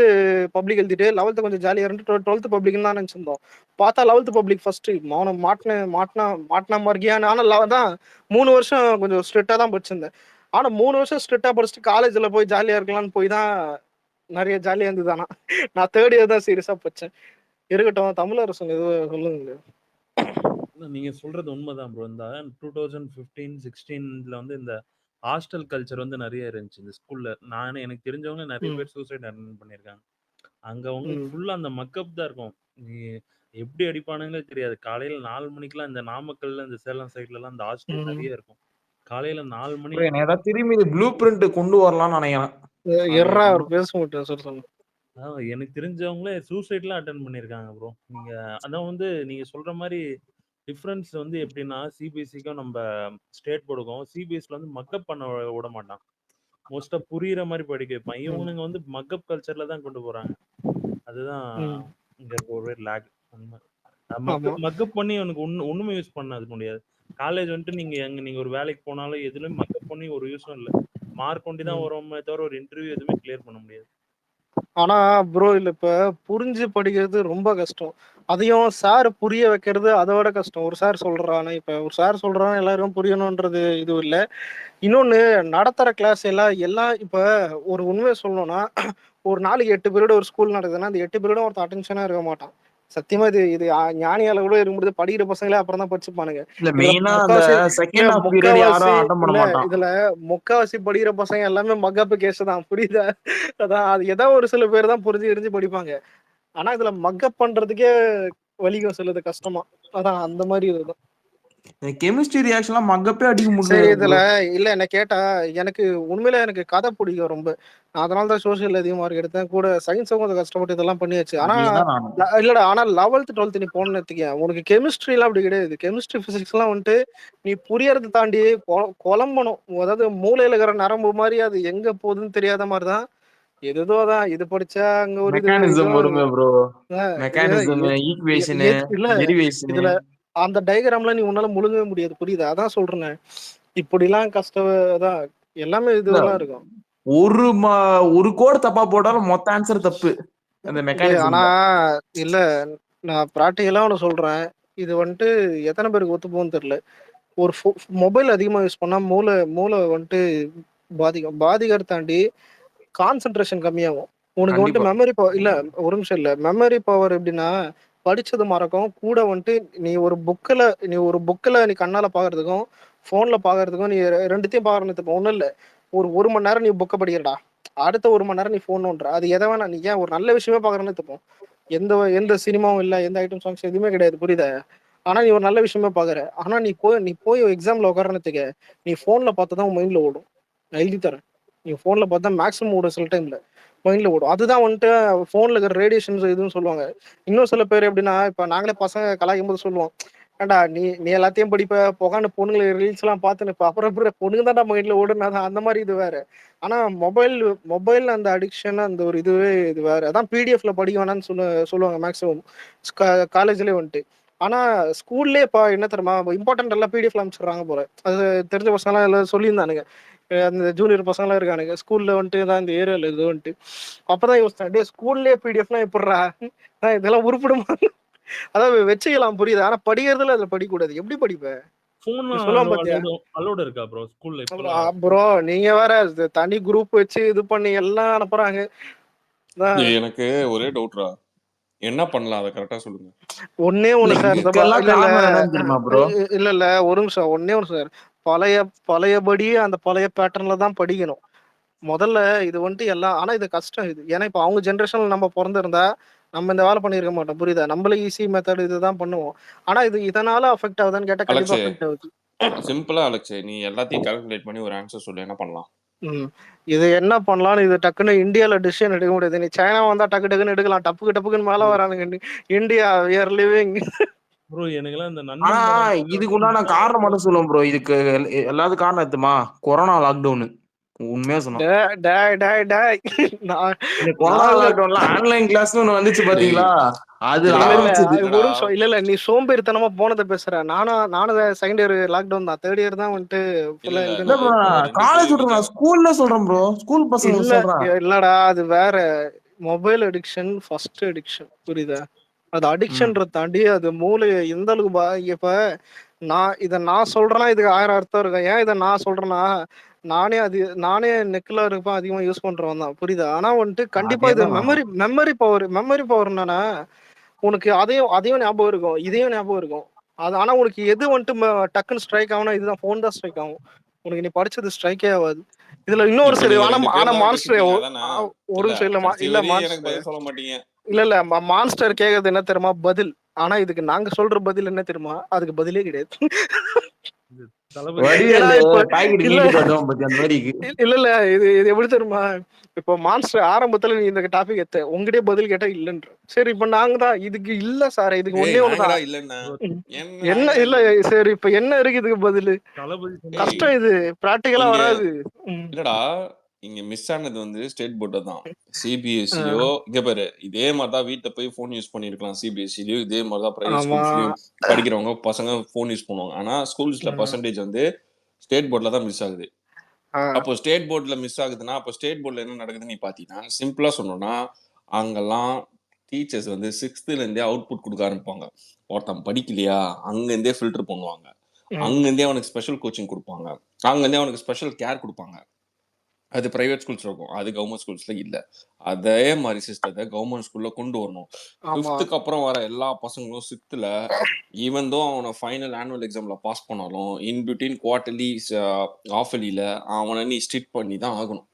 B: பப்ளிக் எழுதிட்டு 11th கொஞ்சம் ஜாலியா இருந்து 12th பப்ளிக்னு தான் நினைச்சிருந்தோம். பார்த்தா 11th பப்ளிக் ஃபர்ஸ்ட் மௌனம் மாட்டினா மார்க்கியான்னு. ஆனா தான் 3 வருஷம் கொஞ்சம் ஸ்ட்ரிக்டா தான் படிச்சிருந்தேன். ஆனா 3 வருஷம் ஸ்ட்ரிக்டா படிச்சுட்டு காலேஜ்ல போய் ஜாலியா இருக்கலாம்னு போய் தான் நிறைய ஜாலியா இருந்தது. ஆனா நான் தேர்ட் இயர் தான் சீரியஸா படிச்சேன். இருக்கட்டும் தமிழரசன் எதுவும் சொல்லுங்க.
D: நீங்க சொல்றது உண்மைதான் ப்ரோ. இந்த 2015, 16ல வந்து இந்த ஹாஸ்டல் கல்ச்சர் வந்து நெறைய இருந்துச்சு இந்த ஸ்கூல்ல. எனக்கு தெரிஞ்சவங்க நெறைய
B: ம்
D: பேர் சூசைட் அட்டெண்ட் பண்ணியிருக்காங்க. அங்க வந்து
B: ம்
D: ஃபுல்லா அந்த மக்கப் தான் இருக்கும். நீ எப்படி அடிப்பானுங்களே தெரியாது. காலையில 4 மணிக்கெல்லாம் இந்த நாமக்கல்ல, இந்த சேலம் சைட்லலாம் இந்த ஹாஸ்டல்
B: ம்
D: நெறைய இருக்கும். காலையில 4 மணி
C: ப்ரோ எனக்கு ஏதாவது திரும்பி ப்ளூ பிரிண்ட் கொண்டு வரலாம்னு நினைக்கிறேன். அது
B: எர்ரா அவர்
C: இன்னும்
B: பேச மாட்டேன் சொல்லுங்க.
D: எனக்கு தெரிஞ்சவங்களே சூசைட்லாம் அட்டெண்ட் பண்ணியிருக்காங்க ப்ரோ. நீங்க அதான் வந்து நீங்க சொல்ற மாரி டிஃபரன்ஸ் வந்து எப்படின்னா, சிபிஎஸ்சிக்கும் நம்ம ஸ்டேட் போர்டுக்கும் சிபிஎஸ்சில வந்து மக்கப் பண்ண விட மாட்டான். மோஸ்ட்டா புரியிற மாரி படிக்க வைப்பான்.
B: ம்
D: இவனுங்க வந்து மக்கப் கல்ச்சர்ல தான் கொண்டு போறாங்க. அதுதான்
B: ம்
D: இங்க இருக்க ஒரே லேக். உண்ம.
B: ஆமா
D: மக்கப் பண்ணி அவனுக்கு ஒண்ணுமே யூஸ் பண்ண முடியாது. காலேஜ் வந்துட்டு நீங்க ஒரு வேலைக்கு போனாலும் எதுலயும் மக்கப் பண்ணி ஒரு யூஸும் இல்ல. மார்க் ஒண்டி தான்
B: ம்
D: வருமே தவிர ஒரு இன்டர்வியூ எதுவுமே கிளியர் பண்ண முடியாது.
B: ஆனா ப்ரோ இல்ல இப்ப புரிஞ்சு படிக்கிறது ரொம்ப கஷ்டம். அதையும் சார் புரிய வைக்கிறது அதை விட கஷ்டம். ஒரு சார் சொல்றானே இப்ப ஒரு சார் சொல்றான் எல்லாரும் புரியணும்ன்றது இது இல்ல. இன்னொன்னு நடத்துற கிளாஸ் எல்லாம் இப்ப ஒரு உண்மையை சொல்லணும்னா ஒரு நாளைக்கு 8 பீரியட் ஒரு ஸ்கூல் நடக்குதுன்னா அந்த 8 பீரியடும் ஒருத்தர் அட்டென்ஷனா இருக்க மாட்டான். சத்தியமா இது இது ஞானியால கூட இருக்க முடியாது. படிக்கிற பசங்களே அப்புறம் தான் படிச்சுப்பானுங்க.
C: இல்ல
B: இதுல
C: மெயினா அந்த
B: முக்காவாசி இல்ல
C: செகண்ட் ஹாஃப் பீரியட்
B: முக்காவாசி
C: யாரும் அட்டன் பண்ண
B: இல்ல
C: மாட்டான்.
B: இதுல முக்காவாசி படிக்கிற பசங்க எல்லாமே மகப்பு கேஸ் தான். புரியுதா? அதான் அது ஏதோ ஒரு சில பேர் தான் புரிஞ்சு எரிஞ்சு படிப்பாங்க. ஆனா இதுல மக்கப் பண்றதுக்கே வலிக்கும் சிலது கஷ்டமா. அதான் அந்த மாதிரி இதுதான்.
C: கெமிஸ்ட்ரி ரியாக்ஷன்லாம் மக்கப்பே அடிக்க
B: சரி
C: முடியல
B: இதுல
C: ப்ரோ.
B: இல்ல என்ன கேட்டா எனக்கு உண்மையில எனக்கு கதை பிடிக்கும் ரொம்ப. நான் அதனால தான் சோசியல் அதிக மார்க் எடுத்தேன். கூட சயின்ஸும் கொஞ்சம் கஷ்டப்பட்டு இதெல்லாம் பண்ணியாச்சு. ஆனா
C: அதேதான் நானும்.
B: இல்லடா ஆனா 11th 12th நீ போன வச்சுக்க உனக்கு கெமிஸ்ட்ரி எல்லாம் அப்படி கிடையாது. கெமிஸ்ட்ரி பிசிக்ஸ் எல்லாம் வந்துட்டு நீ புரியறதை தாண்டி குழம்பணும். அதாவது மூளையில இருக்கிற நரம்பு மாதிரி அது எங்க போகுதுன்னு தெரியாத மாதிரிதான். எதுதோ தான் இது படிச்சா அங்க ஒரு இது
C: மெக்கானிசம்
B: இதுவும்
C: வருமே ப்ரோ. மெக்கானிசம்,
B: எது-
C: ஈக்குவேஷனு,
B: இல்ல
C: டெரிவேஷனு.
B: இதுல அந்த டயக்ராம்ல நீ உன்னால முழுங்கவே முடியாது. புரியுதா? அதான் சொல்றேன். இப்படிலாம் கஷ்டம் அதான் எல்லாமே
C: இல்ல
B: இதுவெல்லாம் இருக்கும்.
C: ஒரு கோடு தப்பா போட்டாலும் மொத்த ஆன்சர் தப்பு அந்த
B: ஆனா
C: மெக்கானிசம்ல.
B: இல்ல நான் ப்ராக்டிக்கலா ஒன்று சொல்றேன். இது வந்துட்டு எத்தனை பேருக்கு ஒத்து போகும்னு தெரியல. ஒரு மொபைல் அதிகமா யூஸ் பண்ணா மூளை மூளை வந்துட்டு பாதிக்கிறத தாண்டி கான்சென்ட்ரேஷன் கம்மியாகும். உனக்கு வந்துட்டு
C: கண்டிப்பா.
B: மெமரி பவர் இல்ல ஒரு நிமிஷம் இல்ல மெமரி பவர் எப்படின்னா படிச்சது மறக்கும். கூட வந்துட்டு நீ ஒரு புக்கில் நீ கண்ணால பாக்குறதுக்கும் போன்ல பாக்குறதுக்கும் நீ ரெண்டுத்தையும் பாக்குறதுக்கு ஒண்ணும் இல்ல. ஒரு மணி நேரம் நீ புக்கை படிக்கிறடா, அடுத்த 1 மணி நேரம் நீ போன் நோண்டுற. அது எதை வேணா நீ ஏன் ஒரு நல்ல விஷயமே பாக்குறேன்னு எடுத்துப்போம். எந்த எந்த சினிமாவும் இல்ல, எந்த ஐட்டம் சாங்ஸ் எதுவுமே கிடையாது. புரியுதா? ஆனா நீ ஒரு நல்ல விஷயமே பாக்குற. ஆனா நீ போய் எக்ஸாம்ல உட்காரத்துக்கு நீ போன்ல பார்த்ததான் உன் மைண்ட்ல ஓடும். நான் எழுதி தரேன். நீ போன்ல பார்த்தா மேக்ஸிமம் ஓடும். சில டைம்ல மைண்ட்ல ஓடும். அதுதான் வந்துட்டு போன்ல இருக்கிற ரேடியேஷன்ஸ் எதுவும் சொல்லுவாங்க. இன்னும் சில பேர் எப்படின்னா இப்ப நாங்களே பசங்க கலாய்க்கும் போது சொல்லுவோம், ஏன்டா நீ எல்லாத்தையும் படிப்ப புகாந்து பொண்ணுங்களை ரீல்ஸ் எல்லாம் பார்த்துன்னு அப்புறம் எப்படி பொண்ணுங்க தான்டா மைண்ட்ல ஓடுனாதான் அந்த மாதிரி இது வேற. ஆனா மொபைல் அந்த அடிக்ஷன் அந்த ஒரு இதுவே இது வேற. அதான் பிடிஎஃப்ல படிக்க வேணாம்னு சொல்லுவாங்க மேக்ஸிமம் காலேஜ்லயே வந்துட்டு. ஆனா ஸ்கூல்லே இப்போ என்ன தெரியுமா இம்பார்ட்டன்ட் எல்லாம் பிடிஎஃப்ல அனுப்பிச்சிடுறாங்க போல. அது தெரிஞ்ச பசங்களாம் எல்லாம் சொல்லியிருந்தானுங்க. அந்த ஜூனியர் பசங்களாம் இருக்கானுங்க ஸ்கூல்ல வந்துட்டு தான் இந்த ஏரியால இது வந்துட்டு. அப்பதான் யோசிச்சேன், டே ஸ்கூல்லேயே பிடிஎஃப்லாம் எப்படிறா இதெல்லாம் உருப்பிடுமா? அதாவது வச்சுக்கலாம் புரியுது. ஆனா படிக்கிறதுல அதுல படிக்கக்கூடாது. எப்படி படிப்ப? நீ
D: ஃபோன்லாம்
B: சொல்லுவான் பாத்தியா?
D: அலோடு இருக்கா ப்ரோ ஸ்கூல்ல இப்பலாம்?
B: ப்ரோ நீங்க வேற தனி குரூப் வச்சு இது பண்ணி எல்லாம் அனுப்புறாங்க.
A: எனக்கு ஒரே டவுட்ரா, என்ன பண்ணலாம் அதை கரெக்டா சொல்லுங்க.
B: ஒன்னே ஒண்ணு சார்.
C: இதுக்கெல்லாம்
B: இல்ல இல்ல
C: காரணம் என்னன்னு தெரியுமா ப்ரோ?
B: இல்ல இல்ல ஒரு நிமிஷம். ஒன்னே ஒண்ணு சார். பழையபடி அந்த பழைய பேட்டர்ன்ல தான் படிக்கணும் முதல்ல. இது வந்துட்டு எல்லாம் ஆனா இது கஷ்டம் இது. ஏன்னா இப்ப அவங்க ஜென்ரேஷன்ல நம்ம பிறந்திருந்தா நம்ம இந்த வேலை பண்ணிருக்க மாட்டோம். புரியுதா? நம்மள ஈஸி மெத்தட் இதுதான் பண்ணுவோம். ஆனா இது இதனால அஃபெக்ட் ஆகுதான்னு கேட்டா கண்டிப்பா
A: அலெக்ஸே,
B: அஃபெக்ட் ஆகுது.
A: சிம்பிளா அலெக்ஸே, நீ எல்லாத்தையும் கால்குலேட் பண்ணி ஒரு ஆன்சர் சொல்லு, என்ன பண்ணலாம்?
B: இது என்ன பண்ணலாம்னு இது டக்குன்னு இந்தியால டிசிஷன் எடுக்க முடியாது. நீ சைனா வந்தா டக்கு டக்குன்னு எடுக்கலாம். டப்புக்குன்னு மேல வரானுங்க. India we are living.
D: Bro எனக்கெல்லாம் இந்த
C: ஆனா
D: நண்பன் படம்
C: இதுக்கு உண்டான காரணம் மட்டும் சொல்லுவோம் ப்ரோ. இதுக்கு எல்லாத்துக்கும் காரணம் எத்துமா கொரோனா லாக்டவுன். உண்மையா சொன்னோம்.
B: நான்
C: இந்த கொரோனா
B: நாங்க
C: லாக்டவுன்ல ஆன்லைன் கிளாஸ்னு ஒண்ணு வந்துச்சு பாத்தீங்களா? அது
A: இல்லடா,
B: இல்ல இல்ல
C: ஆரம்பிச்சது.
B: ஒரு நிமிஷம். இல்ல இல்ல நீ சோம்பேறித்தனமா போனதை பேசுற. நானும் செகண்ட் இயர் லாக்டவுன் தான். தேர்ட் இயர் தான் வந்துட்டு
A: இல்ல
B: ஃபுல்லா
A: இல்ல,
C: இல்ல
A: நான்
B: எழுதுனது.
C: ப்ரோ,
A: இப்போ 2
C: காலேஜ் விட்டுறேன்,
A: கேள்விக்கு
C: நான் ஸ்கூல்ல சொல்றேன் ப்ரோ. ஸ்கூல் பசங்களுக்கு
B: இல்ல
C: சொல்றேன்.
B: இல்லடா அது வேற. Mobile addiction first addiction. புரியுதா? அது
C: ம்.
B: அடிக்ஷன்றத தாண்டி அது மூளையை எந்த அளவுக்கு இப்ப நான் சொல்றேன்னா இதுக்கு 1000 அர்த்தம் இருக்கும். ஏன் இதை நான் சொல்றேன்னா நானே நெக்ல இருப்பேன் அதிகமா யூஸ் பண்றவன் தான். புரியுதா? ஆனா வந்துட்டு கண்டிப்பா இது
C: அதேதான் நானும்.
B: மெமரி பவர் என்னன்னா உனக்கு அதையும் ஞாபகம் இருக்கும், இதையும் ஞாபகம் இருக்கும். அது ஆனா உனக்கு எது வந்துட்டு டக்குன்னு ஸ்ட்ரைக் ஆகும்னா இதுதான் ஃபோன் தான் ஸ்ட்ரைக் ஆகும். உனக்கு நீ படிச்சது ஸ்ட்ரைக்கே ஆகாது. இதுல இன்னொரு
A: இப்ப
B: சரி.
A: நீங்க
B: ஆனா
A: 2
B: ஆனா
A: பேர் தான்
B: மான்ஸ்டர்
A: பேசிப்பீங்க அதானே?
B: ஒரு
A: இல்ல,
B: நிமிஷம்
A: கடைசி
B: இல்ல
A: வரையும் எனக்கு
B: மான்ஸ்டர்
A: பதில் சொல்ல மாட்டீங்க.
B: இல்ல மான்ஸ்டர் கேக்குறது என்ன தெரியுமா பதில். ஆனா இதுக்கு நாங்க சொல்ற பதில் என்ன தெரியுமா? அதுக்கு பதிலே கிடையாது.
D: இது தளபதி
B: ஏன்னா
C: வடிவேலு
B: இப்ப
C: பாக்கெட்
B: இல்ல
C: நீட்டு காட்டுவோம் பத்தி அந்த மாதிரி
B: இல்ல இல்ல இது இது எப்படி தெரியுமா? இப்போ மான்ஸ்டர் ஆரம்பத்துல நீ இந்த டாபிக் எடுத்த உங்ககிட்டயே பதில் கேட்டா இல்லன்ற. சரி இப்ப நாங்க தான் இதுக்கு இல்ல சார், இதுக்கு
A: ஏய்,
B: ஒன்னே
A: நாங்கடா
B: ஒண்ணுதான்.
A: இல்லன்னா
D: ப்ரோ
B: என்ன
A: நாங்கடா
B: இல்ல
A: இல்லன்னு.
B: சரி இப்ப என்ன இருக்கு இதுக்கு பதில்?
D: தளபதி சொன்ன
A: ஏய்,
B: கஷ்டம் இது. பிராக்டிகலா
A: இங்க
B: வராது. ம்.
A: இல்லடா, இங்க மிஸ் ஆனது வந்து ஸ்டேட் போர்டு தான்.
B: ஆ,
A: சிபிஎஸ்சியோ இங்க பாரு, இதே மாதிரி தான் வீட்டுல போய் போன் யூஸ் பண்ணிருக்கலாம். சிபிஎஸ்சிலயும் இதே மாதிரி தான் பிரைவேட்
B: ஆமா.
A: ஸ்கூல்ஸ்லயும் படிக்கிறவங்க பசங்க போன் யூஸ் பண்ணுவாங்க. ஆனா ஸ்கூல்ஸ்ல
B: ம்.
A: பர்சன்டேஜ் வந்து ஸ்டேட் போர்ட்ல தான் மிஸ் ஆகுது.
B: ஆ,
A: அப்போ ஸ்டேட் போர்ட்ல மிஸ் ஆகுதுன்னா அப்போ ஸ்டேட் போர்ட்ல என்ன நடக்குதுன்னு நீ பாத்தீங்கன்னா, சிம்பிளா சொன்னோம்னா, அங்கெல்லாம் டீச்சர்ஸ் வந்து 6th இருந்தே அவுட்புட் கொடுக்க ஆரம்பிப்பாங்க. ஒருத்தன் படிக்கலையா, அங்க இருந்தே ஃபில்டர் பண்ணுவாங்க.
B: ம்.
A: அங்க இருந்தே அவனுக்கு ஸ்பெஷல் கோச்சிங் கொடுப்பாங்க. அங்க இருந்தே அவனுக்கு ஸ்பெஷல் கேர் கொடுப்பாங்க. அது பிரைவேட் ஸ்கூல்ஸ்ல இருக்கும், அது கவர்மெண்ட் ஸ்கூல்ஸ்ல இல்ல. அதே மாதிரி சிஸ்டத்தை கவர்மெண்ட் ஸ்கூல்ல கொண்டு வரணும்.
B: ஆமா
A: 5th அப்புறம் வர எல்லா பசங்களும் 6th ஈவன் தோ அவனை ஃபைனல் ஆனுவல் எக்ஸாம்ல பாஸ் பண்ணாலும் இன் பிட்வீன் குவார்டர்லி ஆஃப் இயர்லியில அவனை நீ ஸ்ட்ரிக்ட் பண்ணி தான் ஆகணும்.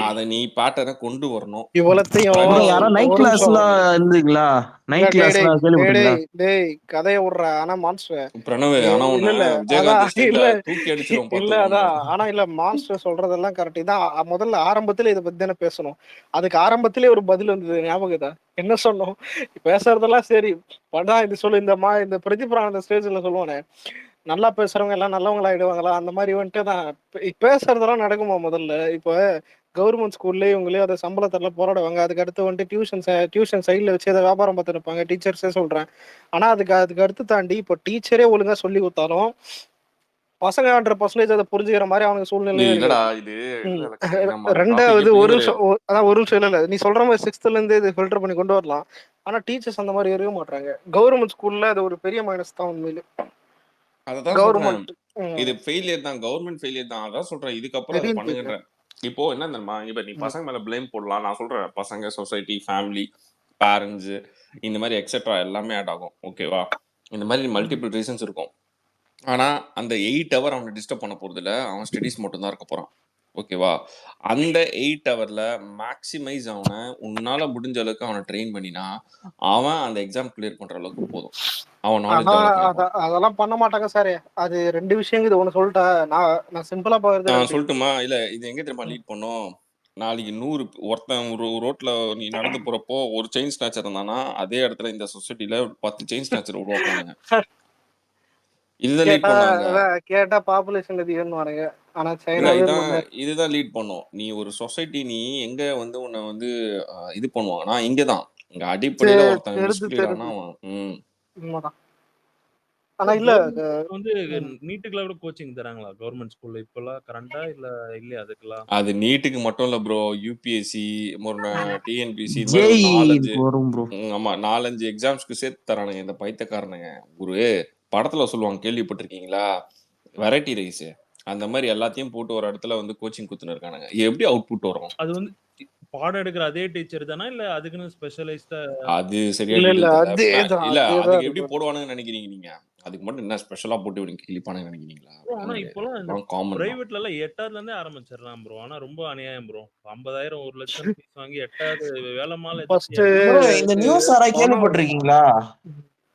A: அதை நீ பேட்டர்னை கொண்டு வரணும்.
B: இவ்வளத்தையும்
C: ப்ரோ
A: பிரைவேட்
C: யாரா
A: ஸ்கூல்
C: நைட்
B: ஒரு நிமிஷம்
C: கிளாஸ்லாம் இருந்தீங்களா?
B: இல்ல
C: நைட்
B: டேய் டேய்
C: கிளாஸ்லாம்
B: டேய்
C: கேள்விப்பட்டீங்களா?
B: டேய் டேய் கதையை விடுற. ஆனா மான்ஸ்டர்
A: பிரணவ் ஆனா
B: இல்ல
A: உன்னை
B: இல்ல
A: விஜயகாந்த்
B: அதான்
A: ஸ்டைல்ல
B: இல்ல
A: தூக்கி அடிச்சிடும்
B: இல்ல
A: பார்த்துக்கோ
B: அதான்
A: உன்னை.
B: ஆனா இல்ல மான்ஸ்டர் சொல்றதெல்லாம் கரெக்ட் தான். முதல்ல ஆரம்பத்துல இதை பத்தி தானே பேசணும். அதுக்கு ஆரம்பத்திலே ஒரு பதில் வந்தது ஞாபகம் தான். என்ன சொன்னோம்? பேசுறதெல்லாம் சரி படா இது சொல்லு. இந்த பிரதீப் அந்த ஸ்டேஜ்ல சொல்லுவானே, நல்லா பேசுறவங்க எல்லாம் நல்லவங்களா ஆயிடுவாங்களா, அந்த மாதிரி வந்துட்டு தான் பேசுறதெல்லாம் நடக்குமா முதல்ல. இப்போ கவர்மெண்ட் ஸ்கூல்ல இவங்களே அதை சம்பளத்தெல்லாம் போராடுவாங்க. அதுக்கு அடுத்து வந்துட்டு டியூஷன் சைட்ல வச்சு அதை வியாபாரம் பார்த்துட்டு இருப்பாங்க, டீச்சர்ஸே சொல்றேன். ஆனா அதுக்கு அடுத்து தாண்டி இப்போ டீச்சரே ஒழுங்கா சொல்லி கொடுத்தாலும் பசங்க 100% அதை புரிஞ்சுக்கிற மாதிரி அவனுக்கு சூழ்நிலையே
A: இல்லடா
B: இருக்காது.
A: இது
B: ம்.
A: இல்ல லட்சுமி, நம்ம அந்த டாபிக்
B: ரெண்டாவது
A: எப்படி
B: ஒரு நிமிஷம் அதான் ஒரு நிமிஷம் இல்ல நீ சொல்ற மாதிரி 6th இருந்து இது ஃபில்டர் பண்ணி கொண்டு வரலாம். ஆனா டீச்சர்ஸ் அந்த மாதிரி இருக்க மாட்டாங்க. கவர்மெண்ட் ஸ்கூல்ல அது ஒரு பெரிய மைனஸ் தான் உண்மையிலே.
A: அததான் சொல்றேன்.
B: கவர்மெண்ட்
A: இது ஃபெயிலியர் தான், கவர்மெண்ட் ஃபெயிலியர் தான். அதான் சொல்றேன், இதுக்கப்புறம் அதை
B: தெரியும்
A: பண்ணுங்கன்ற. இப்போ என்ன தெரியுமா, இப்ப நீ பசங்க மேல பிளேம் போடலாம், நான் சொல்றேன் பசங்க, சொசைட்டி, ஃபேமிலி, பேரண்ட்ஸ், இந்த மாதிரி எக்ஸெட்ரா எல்லாமே ஆட் ஆகும். ஓகேவா? இந்த மாதிரி மல்டிபிள் ரீசன்ஸ் இருக்கும். ஆனா அந்த 8 ஹவர் அவனை டிஸ்டர்ப் பண்ண போறது இல்ல, அவன் ஸ்டடீஸ் மட்டும் தான் இருக்க போறான். ஓகேவா? அந்த 8 ஹவர்ல மேக்ஸிமைஸ் அவனை உன்னால முடிஞ்ச அளவுக்கு அவனை ட்ரெயின் பண்ணினா அவன் அந்த எக்ஸாம் கிளியர் பண்ற அளவுக்கு போதும். அவன் நாலேஜ் டெவலப் பண்ணிப்பான்.
B: அதெல்லாம் பண்ண மாட்டாங்க சார். அது 2 விஷயம் இது. ஒண்ணு சொல்லிட்டேன். நான் சிம்பிளா பாக்குறது
A: நான்
B: 2.
A: சொல்லட்டுமா? இல்ல, இது எங்க தெரியுமா லீட் பண்ணும்? நாளைக்கு 100 ஒருத்தன் ஒரு ரோட்ல நீ நடந்து போறப்போ ஒரு செயின் ஸ்நாச்சர் இருந்தானா, அதே இடத்துல இந்த சொசைட்டில 10 செயின் ஸ்நாச்சர் உருவாக்குவானுங்க. இதுதான் லீட்
B: கேட்டா
A: பண்ணுவாங்க.
B: கேட்டா பாப்புலேஷன் அதிகம்னு வாருங்க. ஆனா
A: இல்ல,
B: சைனாவே
A: இதுதான் லீட் பண்ணும். நீ ஒரு சொசைட்டி, நீ எங்க வந்து உன்னை வந்து இது பண்ணுவாங்கன்னா இங்கதான். இங்க அடிப்படையில ஒருத்தன்
B: தெரிது
A: மிஸ்கிளியர் ஆனா
B: தெரிது
A: அவன்
B: உண்மைதான். ஆனா இல்ல
D: கவர்மெண்ட் வந்து
B: ம்.
D: நீட்டுக்குலாம் கூட கோச்சிங் தராங்களா கவர்மெண்ட் ஸ்கூல்ல இப்பெல்லாம் கரண்டா இல்ல இல்லையா அதுக்கெல்லாம்?
A: அது நீட்டுக்கு மட்டும் இல்ல ப்ரோ, யூபிஎஸ்சி, டிஎன்பிஎஸ்சி, இது மாதிரி ஒரு
C: ஜேஇ
A: 4-5
C: வரும் ப்ரோ.
A: ஆமா 4-5 எக்ஸாம்ஸ்க்கு சேர்த்து தரானுங்க இந்த பைத்தியக்காரனுங்க. ஒரு படத்துல சொல்லுவாங்க, கேள்விப்பட்டிருக்கீங்களா? Variety rice. அந்த மாதிரி எல்லாத்தையும் போட்டு ஒரு இடத்துல வந்து கோச்சிங் குத்துன்னு இருக்கானுங்க. எப்படி அவுட்புட் வரும்?
D: அது வந்து பாடம் எடுக்கிற அதே டீச்சர் தானா இல்ல அதுக்குன்னு ஸ்பெஷலைஸ்டா?
A: அது சரியா
B: இல்ல இல்ல
A: டீடைல் தெரியல.
B: அதேதான்
A: இல்ல,
B: அதேதான்
A: அதுக்கு எப்படி
B: இருக்கும்.
A: போடுவானுங்கன்னு நினைக்கிறீங்க நீங்க? அதுக்கு மட்டும் என்ன ஸ்பெஷலா போட்டு இவனுக்கு கிளிப்பானுங்கன்னு நினைக்கிறீங்களா?
D: ப்ரோ ஆனா
A: அப்படிலாம் கிடையாது.
D: இப்பெல்லாம் இந்த
A: அதெல்லாம் காமன் தான்.
D: பிரைவேட்ல எல்லாம் 8வது இருந்தே ஆரம்பிச்சிடலாம் ப்ரோ. ஆனா ரொம்ப அநியாயம் ப்ரோ. 50,000 1 லட்சம் ஃபீஸ் வாங்கி 8வது வேலைமால
B: ஃபர்ஸ்ட்
C: ப்ரோ இந்த நியூஸ் யாரா
B: பணம்
C: கேள்விப்பட்டிருக்கீங்களா?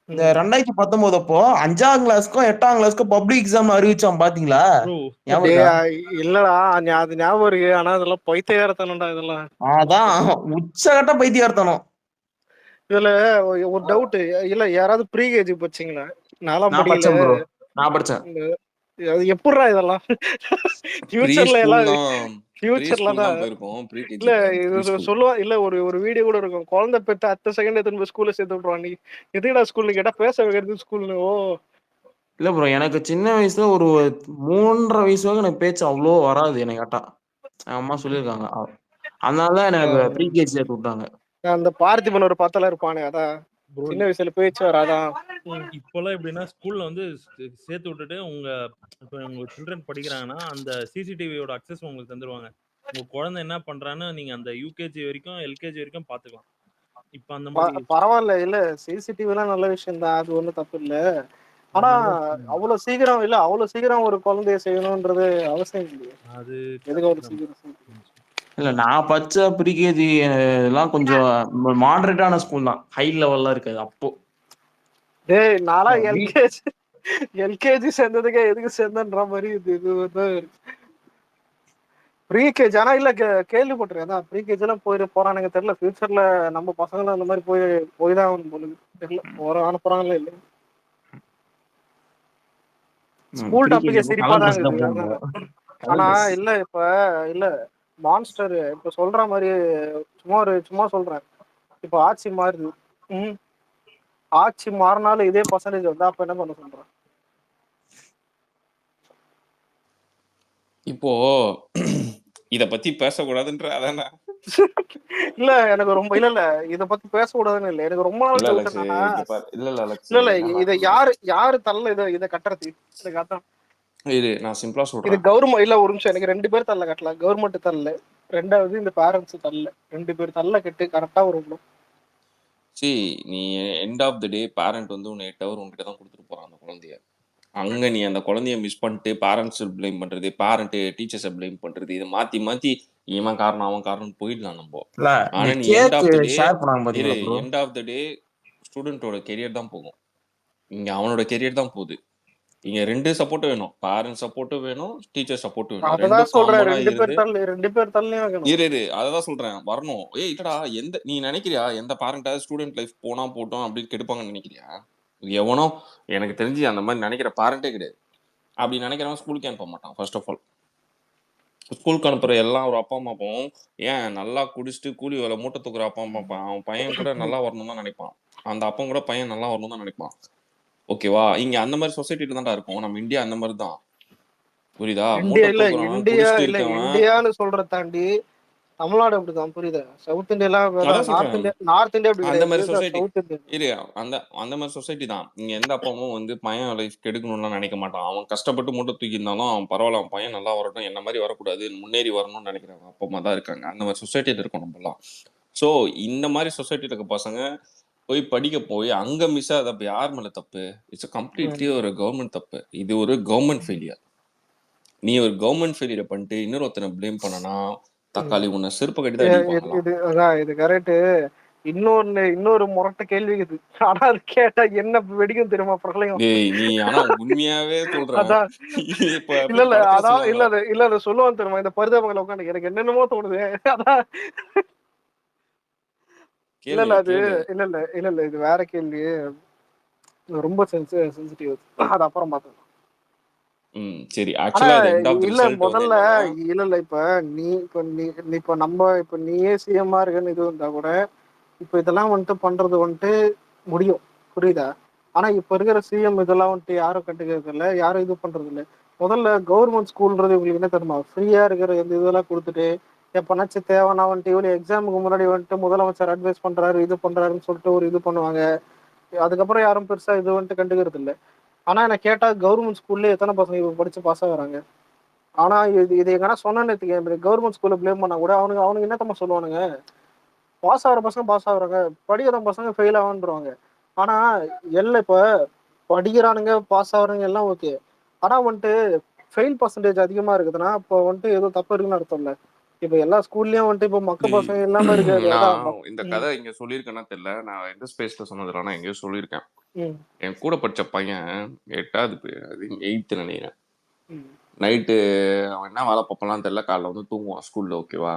C: இந்த 2019 அப்போ 5ஆம் கிளாஸ்க்கும் 8ஆம் கிளாஸ்க்கும் பப்ளிக் எக்ஸாம் அறிவிச்சான் பாத்தீங்களா?
D: ப்ரோ.
C: ஞாபகம் இருக்கா?
B: இல்லடா அது ஞாபகம் இருக்கு. ஆனா அதெல்லாம் பைத்தியக்காரத்தனம்டா இதெல்லாம்.
C: அதான் உச்சகட்ட பைத்தியார்த்தனம்.
B: இதுல ஒரு டவுட். இல்ல யாராவது ப்ரீ கேஜி படிச்சீங்களா? 4ஆம்
C: நான்
B: படியில
C: படிச்சேன் ப்ரோ, நான் படிச்சேன்.
B: அது எப்படிடா இதெல்லாம்
A: ப்ரீ
B: ஃபியூச்சர்ல
A: ஸ்கூல்
B: எல்லாம்
A: தான், ப்ரீ
B: ஃபியூச்சர்ல
A: ஸ்கூல்
B: தான்
A: தான் போயிருக்கோம். ப்ரீ கேஜி
B: இல்ல
A: கிடையாது, ப்ரீ
B: இது
A: ஸ்கூல்.
B: சொல்லுவா. இல்ல ஒரு வீடியோ கூட இருக்கும். குழந்தை பெற்று அடுத்த செகண்ட் எடுத்துன்னு போய் ஸ்கூல்ல சேர்த்து விட்டுருவான். நீ எதுக்குடா ஸ்கூல்னு கேட்டா பேச வைக்கிறது ஸ்கூல்னு. ஓ
C: இல்ல ப்ரோ, எனக்கு சின்ன வயசுல ஒரு 3.5 வயசு வரைக்கும் எனக்கு பேச்சு அவ்வளோ வராது எனக்கு கேட்டா. என் அம்மா சொல்லியிருக்காங்க. அதனால எனக்கு ப்ரீகேஜி சேர்த்து விட்டாங்க.
B: அந்த பார்த்திபன் ஒரு பத்தல இருப்பானே, அதான்
D: ப்ரோ
B: சின்ன வயசுல பேச்சு வராதான்.
D: இப்பெல்லாம் எப்படின்னா ஸ்கூல்ல வந்து சேர்த்து விட்டுட்டு இப்போ உங்க சில்ட்ரன் படிக்கிறாங்கன்னா அந்த சிசிடிவியோட அக்சஸ் உங்களுக்கு தந்துருவாங்க. உங்க குழந்தை என்ன பண்றான்னு நீங்க அந்த யூகேஜி வரைக்கும் எல்கேஜி வரைக்கும் பாத்துக்கலாம். இப்ப அந்த மாதிரி
B: பரவாயில்ல. இல்ல சிசிடிவி எல்லாம் நல்ல விஷயம் தான், அது ஒண்ணும் தப்பு இல்ல. ஆனா அவ்வளவு சீக்கிரம் ஒரு குழந்தைய செய்யணும்ன்றது அவசியம் இல்லையே.
D: அது
B: எதுக்கு அவ்வளவு சீக்கிரம்?
C: இல்ல நான் படிச்ச ப்ரீகேஜி எல்லாம் கொஞ்சம் மாடரேட்டான ஸ்கூல் தான், ஹை லெவல்ல இருக்காது அப்போ.
B: டேய் நாளா எல்கேஜி சேர்ந்ததுக்கே எதுக்கு சேர்ந்தன்ற மாதிரி இது வந்து ப்ரீகேஜி. ஆனா இல்ல கேள்விப்பட்டிருக்கேன். அதான் ப்ரீகேஜி எல்லாம் போறானுங்க தெரியல. ஃபியூச்சர்ல நம்ம பசங்களும் அந்த மாதிரி போய் தான் ஆகணும் போல தெரியல. அனுப்புறாங்களா இல்ல. ஸ்கூல் டாபிக்கே சிரிப்பா தான் இருக்குது. ஆனா இல்ல இல்ல மான்ஸ்டர் இப்ப சொல்ற மாதிரி சும்மா சொல்றேன். இப்ப ஆட்சி மாறுது. ஆட்சி மாறினாலும் இதே பர்சன்டேஜ் வந்தா அப்ப என்ன பண்ண சொல்றேன்?
A: இப்போ இத பத்தி பேசக்கூடாதுன்ற அதானே?
B: இல்ல எனக்கு ரொம்ப இல்ல இத பத்தி பேசக்கூடாதுன்னு இல்ல. எனக்கு ரொம்ப நாள்
A: இல்ல
B: இத யாரு தள்ள இத கட்டுறது? இத கட்ட
A: இது நான் சிம்பிளா
B: இது
A: சொல்றேன்.
B: கவர்மெண்ட் இல்ல, ஒரு நிமிஷம், எனக்கு 2 பேர் தள்ள கட்டலாம். கவர்மெண்ட் தரல, 2வது இந்த பேரண்ட்ஸ் தரல, 2 பேர் தள்ள கட்டு கரெக்டா வரும்.
A: நீ end of the day parent வந்து உன்னை 8 ஹவர் உன்கிட்ட தான் கொடுத்துட்டு போறான் அந்த குழந்தைய. அங்க நீ அந்த குழந்தைய மிஸ் பண்ணிட்டு பேரண்ட்ஸ் பிளேம் பண்றது, பேரண்ட் டீச்சர்ஸை பிளேம் பண்றது, இதை மாத்தி மாத்தி இவன் காரணம் அவன் காரணம் போயிடலாம் நம்ம.
C: இல்ல
A: ஆனா
C: இந்த
A: நீ end of the
C: cake
A: day
C: share பண்ணாங்க பாத்தீங்களா bro?
A: End of the day ஸ்டூடெண்டோட கெரியர் தான் போகும். இங்க அவனோட கெரியர் தான் போகுது. இங்க 2 சப்போர்ட்டும் வேணும். பேரண்ட் சப்போர்ட்டும் வேணும், டீச்சர் சப்போர்ட்டும் வேணும்.
B: அததான்
A: 2ம்
B: சொல்றேன்,
A: காமனா
B: 2 பேர்
A: இருந்து
B: தள்ள, 2 பேர் தள்ளியும் வைக்கணும்.
A: இரு அததான் சொல்றேன் வரணும். இல்லடா, நீ நினைக்கிறியா எந்த பேரண்டாவது ஸ்டூடெண்ட் லைஃப் போனா போட்டோம் அப்படின்னு கெடுப்பாங்கன்னு நினைக்கிறியா? எவனோ எனக்கு தெரிஞ்சு அந்த மாதிரி நினைக்கிற பேரண்டே கிடையாது. அப்படி நினைக்கிறவன் ஸ்கூலுக்கு அனுப்ப மாட்டான். ஃபர்ஸ்ட் ஆஃப் ஆல் ஸ்கூலுக்கு அனுப்புற எல்லாம் ஒரு அப்பா அம்மாவும் ஏன் நல்லா குடிச்சிட்டு கூலி வேலை மூட்டை தூக்குற அப்பா அம்மா அவன் பையன் கூட நல்லா வரணும் தான் நினைப்பான். அந்த அப்பன் கூட பையன் நல்லா வரணும் தான் நினைப்பான். ஓகேவா? இங்க அந்த மாதிரி சொசைட்டில தான்டா இருக்கும். நம்ம இந்தியா அந்த மாதிரி தான். புரியுதா?
B: இந்தியா
A: மூட்டை
B: இல்ல,
A: தூக்குறவன்
B: இந்தியா
A: குடிச்சிட்டு
B: இல்ல,
A: இருக்கவன்
B: இந்தியான்னு சொல்ற தாண்டி தமிழ்நாடு அப்படிதான், புரியுதா? சவுத் இந்தியாலாம்
A: அதான்
B: நார்த்
A: சொல்றேன்.
B: இந்தியா, நார்த் இந்தியா அப்படி
A: அந்த
B: கிடையாது,
A: மாதிரி
B: இதுதான்
A: சொசைட்டி
B: சவுத் இந்தியா.
A: இரு அந்த மாதிரி சொசைட்டி தான். இங்க எந்த அப்பாவும் வந்து பையன் லைஃப் கெடுக்கணும்லாம் நினைக்க மாட்டான். அவன் கஷ்டப்பட்டு மூட்டை தூக்கி இருந்தாலும் அவன் பரவாயில்ல, அவன் பையன் நல்லா வரட்டும், என்ன மாதிரி வரக்கூடாது, முன்னேறி வரணும்னு நினைக்கிறவங்க அப்பா அம்மா தான் இருக்காங்க. அந்த மாதிரி சொசைட்டில இருக்கோம் நம்மலாம். ஸோ இந்த மாதிரி சொசைட்டில இருக்க பசங்க போய் படிக்க போய் அங்க மிஸ் ஆகுது. அப்ப யார் மேல தப்பு? இட்ஸ் கம்ப்ளீட்லி ஒரு கவர்மெண்ட் தப்பு. இது ஒரு கவர்மெண்ட் ஃபெயிலியர். நீ ஒரு கவர்மெண்ட் ஃபெயிலியர் பண்ணிட்டு இன்னொருத்தனை பிளேம் பண்ணனா தக்காளி உன்னை செருப்பு கட்டி தான் அடிப்பாங்களாம்.
B: அதான் இது கரெக்ட். இன்னொரு முரட்ட கேள்வி இது. ஆனா அது கேட்டா என்ன வெடிக்கும் தெரியுமா பிரளயம்.
A: நீ ஆனா உண்மையாவே சொல்ற.
B: அதான்
A: இப்ப
B: இல்ல
A: படத்துல
B: அதான்
A: சொல்லுவாங்க
B: இல்ல சொல்லுவான் தெரியுமா, இந்த பரிதாபங்களை உட்காந்து எனக்கு என்னென்னமோ தோணுது. அதான் இல்ல அது
A: கேளு.
B: இல்ல இது வேற கேள்வி, ரொம்ப சென்சிட்டிவ். அது அப்புறம் பார்த்தோம்.
A: சரி
B: ஆனா
A: ஆக்சுவலா அது எண்ட் ஆஃப் தி
B: இல்ல
A: ரிசல்ட் வந்து
B: முதல்ல
A: என்னன்னா
B: இல்ல இப்ப இப்ப நீயே சிஎம்மா இருக்குன்னு இது வந்தா கூட இப்ப இதெல்லாம் வந்துட்டு பண்றது வந்துட்டு முடியும், புரியுதா? ஆனா இப்ப இருக்கிற சிஎம் இதெல்லாம் வந்துட்டு யாரும் கண்டுக்கிறது இல்லை, யாரும் இது பண்றது இல்லை. முதல்ல கவர்மெண்ட் ஸ்கூல்ன்றது உங்களுக்கு என்ன தெரியுமா, ஃப்ரீயா இருக்கிற இந்த இதெல்லாம் கொடுத்துட்டு எப்பனாச்சும் தேவைன்னா வந்துட்டு இவ்வளவு எக்ஸாமுக்கு முன்னாடி வந்துட்டு முதலமைச்சர் அட்வைஸ் பண்றாரு இது பண்றாருன்னு சொல்லிட்டு ஒரு இது பண்ணுவாங்க. அதுக்கப்புறம் யாரும் பெருசா இது வந்துட்டு கண்டுக்கிறது இல்லை. ஆனா என்ன கேட்டா கவர்மெண்ட் ஸ்கூல்ல எத்தனை பசங்க இப்ப படிச்சு பாஸ் ஆகுறாங்க. ஆனா இது எங்கன்னா சொன்னேன்னு கவர்மெண்ட் ஸ்கூல்ல பிளேம் பண்ணா கூட அவனுக்கு என்னத்தம்மா சொல்லுவானுங்க, பாஸ் ஆகிற பசங்க பாஸ் ஆகுறாங்க, படிக்கிற பசங்க ஃபெயில் ஆகுன்றாங்க. ஆனா எல்லாம் இப்ப படிக்கிறானுங்க பாஸ் ஆகுறாங்க எல்லாம் ஓகே. ஆனா வந்துட்டு ஃபெயில் பர்சன்டேஜ் அதிகமா இருக்குதுன்னா இப்போ வந்துட்டு ஏதோ தப்பு இருக்குன்னு அர்த்தம் இல்லை. இப்ப எல்லா ஸ்கூல்லயும் வந்துட்டு இப்ப மக்க பசங்க எல்லாமே இருக்காது. அதான்
A: நான் இந்த கதை இங்க சொல்லியிருக்கேன்னா தெரியல. நான் எந்த ஸ்பேஸ்ல சொன்னதுல ஆனா எங்கேயோ சொல்லியிருக்கேன். என் கூட படிச்ச பையன் 8th நினைக்கிறேன். நைட்டு அவன் என்ன வேலை பார்ப்பலாம் தெரியல, காலைல வந்து தூங்குவான் ஸ்கூல்ல. ஓகேவா?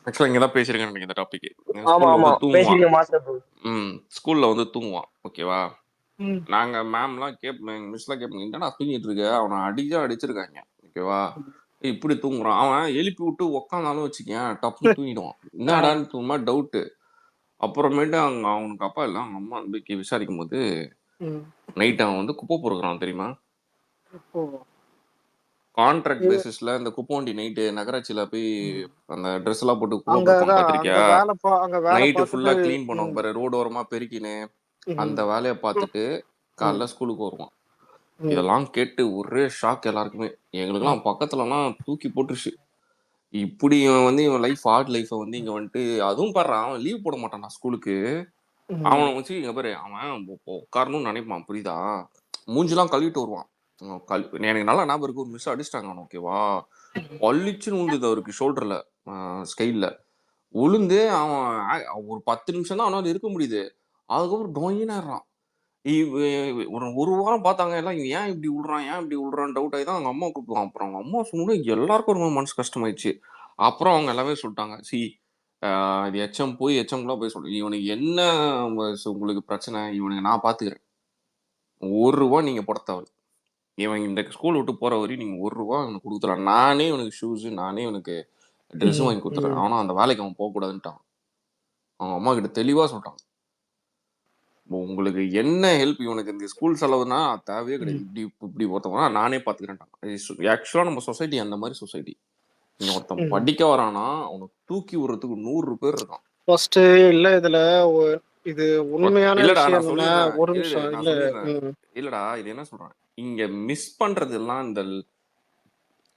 A: ஆக்சுவலா இங்கதான் பேசியிருக்கேன் எனக்கு இந்த டாபிக். ஸ்கூல்ல வந்து தூங்குவான். ஸ்கூல்ல வந்து தூங்குவான். ஓகேவா? நாங்க மேம்லாம் மிஸ்லாம் கேட்போம், என்னடா தூங்கிட்டு இருக்க, அவனை அடிச்சிருக்காங்க. ஓகேவா? இப்படி தூங்குறான். அவன் எழுப்பி விட்டு உக்காந்தாலும் வச்சுக்கேன் டப்புன்னு தூங்கிடுவான். என்னடான்னு தூங்குமா டவுட்டு. அப்புறமேட்டு அவனுக்கு அப்பா இல்லை, அவங்க அம்மா வந்து விசாரிக்கும் போது நைட் அவன் வந்து குப்பை பொறுக்கிறான் தெரியுமா? கான்ட்ராக்ட் பேசிஸ்ல இந்த குப்போண்டி நைட்டு நகராட்சியில போய் அந்த ட்ரெஸ் எல்லாம் போட்டு குப்பை பொறுப்பாங்க பாத்திருக்கியா? நைட்டு ஃபுல்லா கிளீன் பண்ணுவாங்க பாரு, ரோடு ஓரமா பெருக்கின்னு. அந்த வேலையை பார்த்துட்டு காலைல ஸ்கூலுக்கு வருவான். இதெல்லாம் கேட்டு ஒரே ஷாக் எல்லாருக்குமே. எங்களுக்கெல்லாம் பக்கத்துலலாம் தூக்கி போட்டுருச்சு. இப்படி இவன் வந்து இவன் லைஃப் ஹார்ட் லைஃபை வந்து இங்க வந்துட்டு அதுவும் பாடுறான். அவன் லீவ் போட மாட்டான் ஸ்கூலுக்கு. அவனை வச்சு இங்க பாரு, அவன் உட்காரணும்னு நினைப்பான். புரியுதா? மூஞ்சிலாம் கழுவிட்டு வருவான். எனக்கு நல்லா ஞாபகம் இருக்கு, ஒரு மிஸ் அடிச்சிட்டாங்க அவன். ஓகேவா? பள்ளிச்சுன்னு விழுந்தது அவருக்கு ஷோல்டர்ல, ஸ்கைல்ல உளுந்து. அவன் ஒரு 10 நிமிஷம் தான் அவனால இருக்க முடியுது. அதுக்கப்புறம் டொயினாடுறான். ஒரு வாரம் பார்த்தாங்க எல்லாம், இவன் ஏன் இப்படி விடுறான் டவுட் ஆகி தான் அவங்க அம்மா கூப்பிடுவான். அப்புறம் அவங்க அம்மா சொன்னோட எல்லாருக்கும் ரொம்ப மனசு கஷ்டமாயிடுச்சு. அப்புறம் அவங்க எல்லாமே சொல்லிட்டாங்க, இது எச்எம்லாம் போய் சொல்லு, இவனுக்கு என்ன உங்களுக்கு பிரச்சனை, இவனுக்கு நான் பாத்துக்கிறேன், ₹1 நீங்க போட தேவை. இவன் இந்த ஸ்கூல் விட்டு போற வரையும் நீங்க ₹1 இவனுக்கு கொடுத்துடலாம். நானே இவனுக்கு ஷூஸ், நானே இவனுக்கு ட்ரெஸ் வாங்கி கொடுத்துறேன். ஆனா அந்த வேலைக்கு அவன் போக கூடாதுன்ட்டான். அவங்க அம்மா கிட்ட தெளிவா சொல்லிட்டாங்க, உங்களுக்கு என்ன ஹெல்ப், இவனுக்கு இந்த ஸ்கூல் செலவுனா தேவையே கிடையாது, இப்படி ஒருத்தவங்க நானே பாத்துக்கிறேன். ஆக்சுவலா நம்ம சொசைட்டி அந்த மாதிரி சொசைட்டி. ஒருத்தன் படிக்க வரானா அவனுக்கு தூக்கி விடுறதுக்கு 100 பேர் இருக்கான்.
B: ஃபர்ஸ்ட் இல்ல இதுல இது உண்மையான
A: இல்லடா
B: விஷயம்
A: நான்
B: என்னன்னா,
A: சொல்லிடுறேன்,
B: ஒரு
A: இரு
B: நிமிஷம்
A: நான்
B: இல்ல.
A: சொல்லிடுறேன். இல்லடா இது என்ன சொல்றேன், இங்க மிஸ் பண்றதெல்லாம் இந்த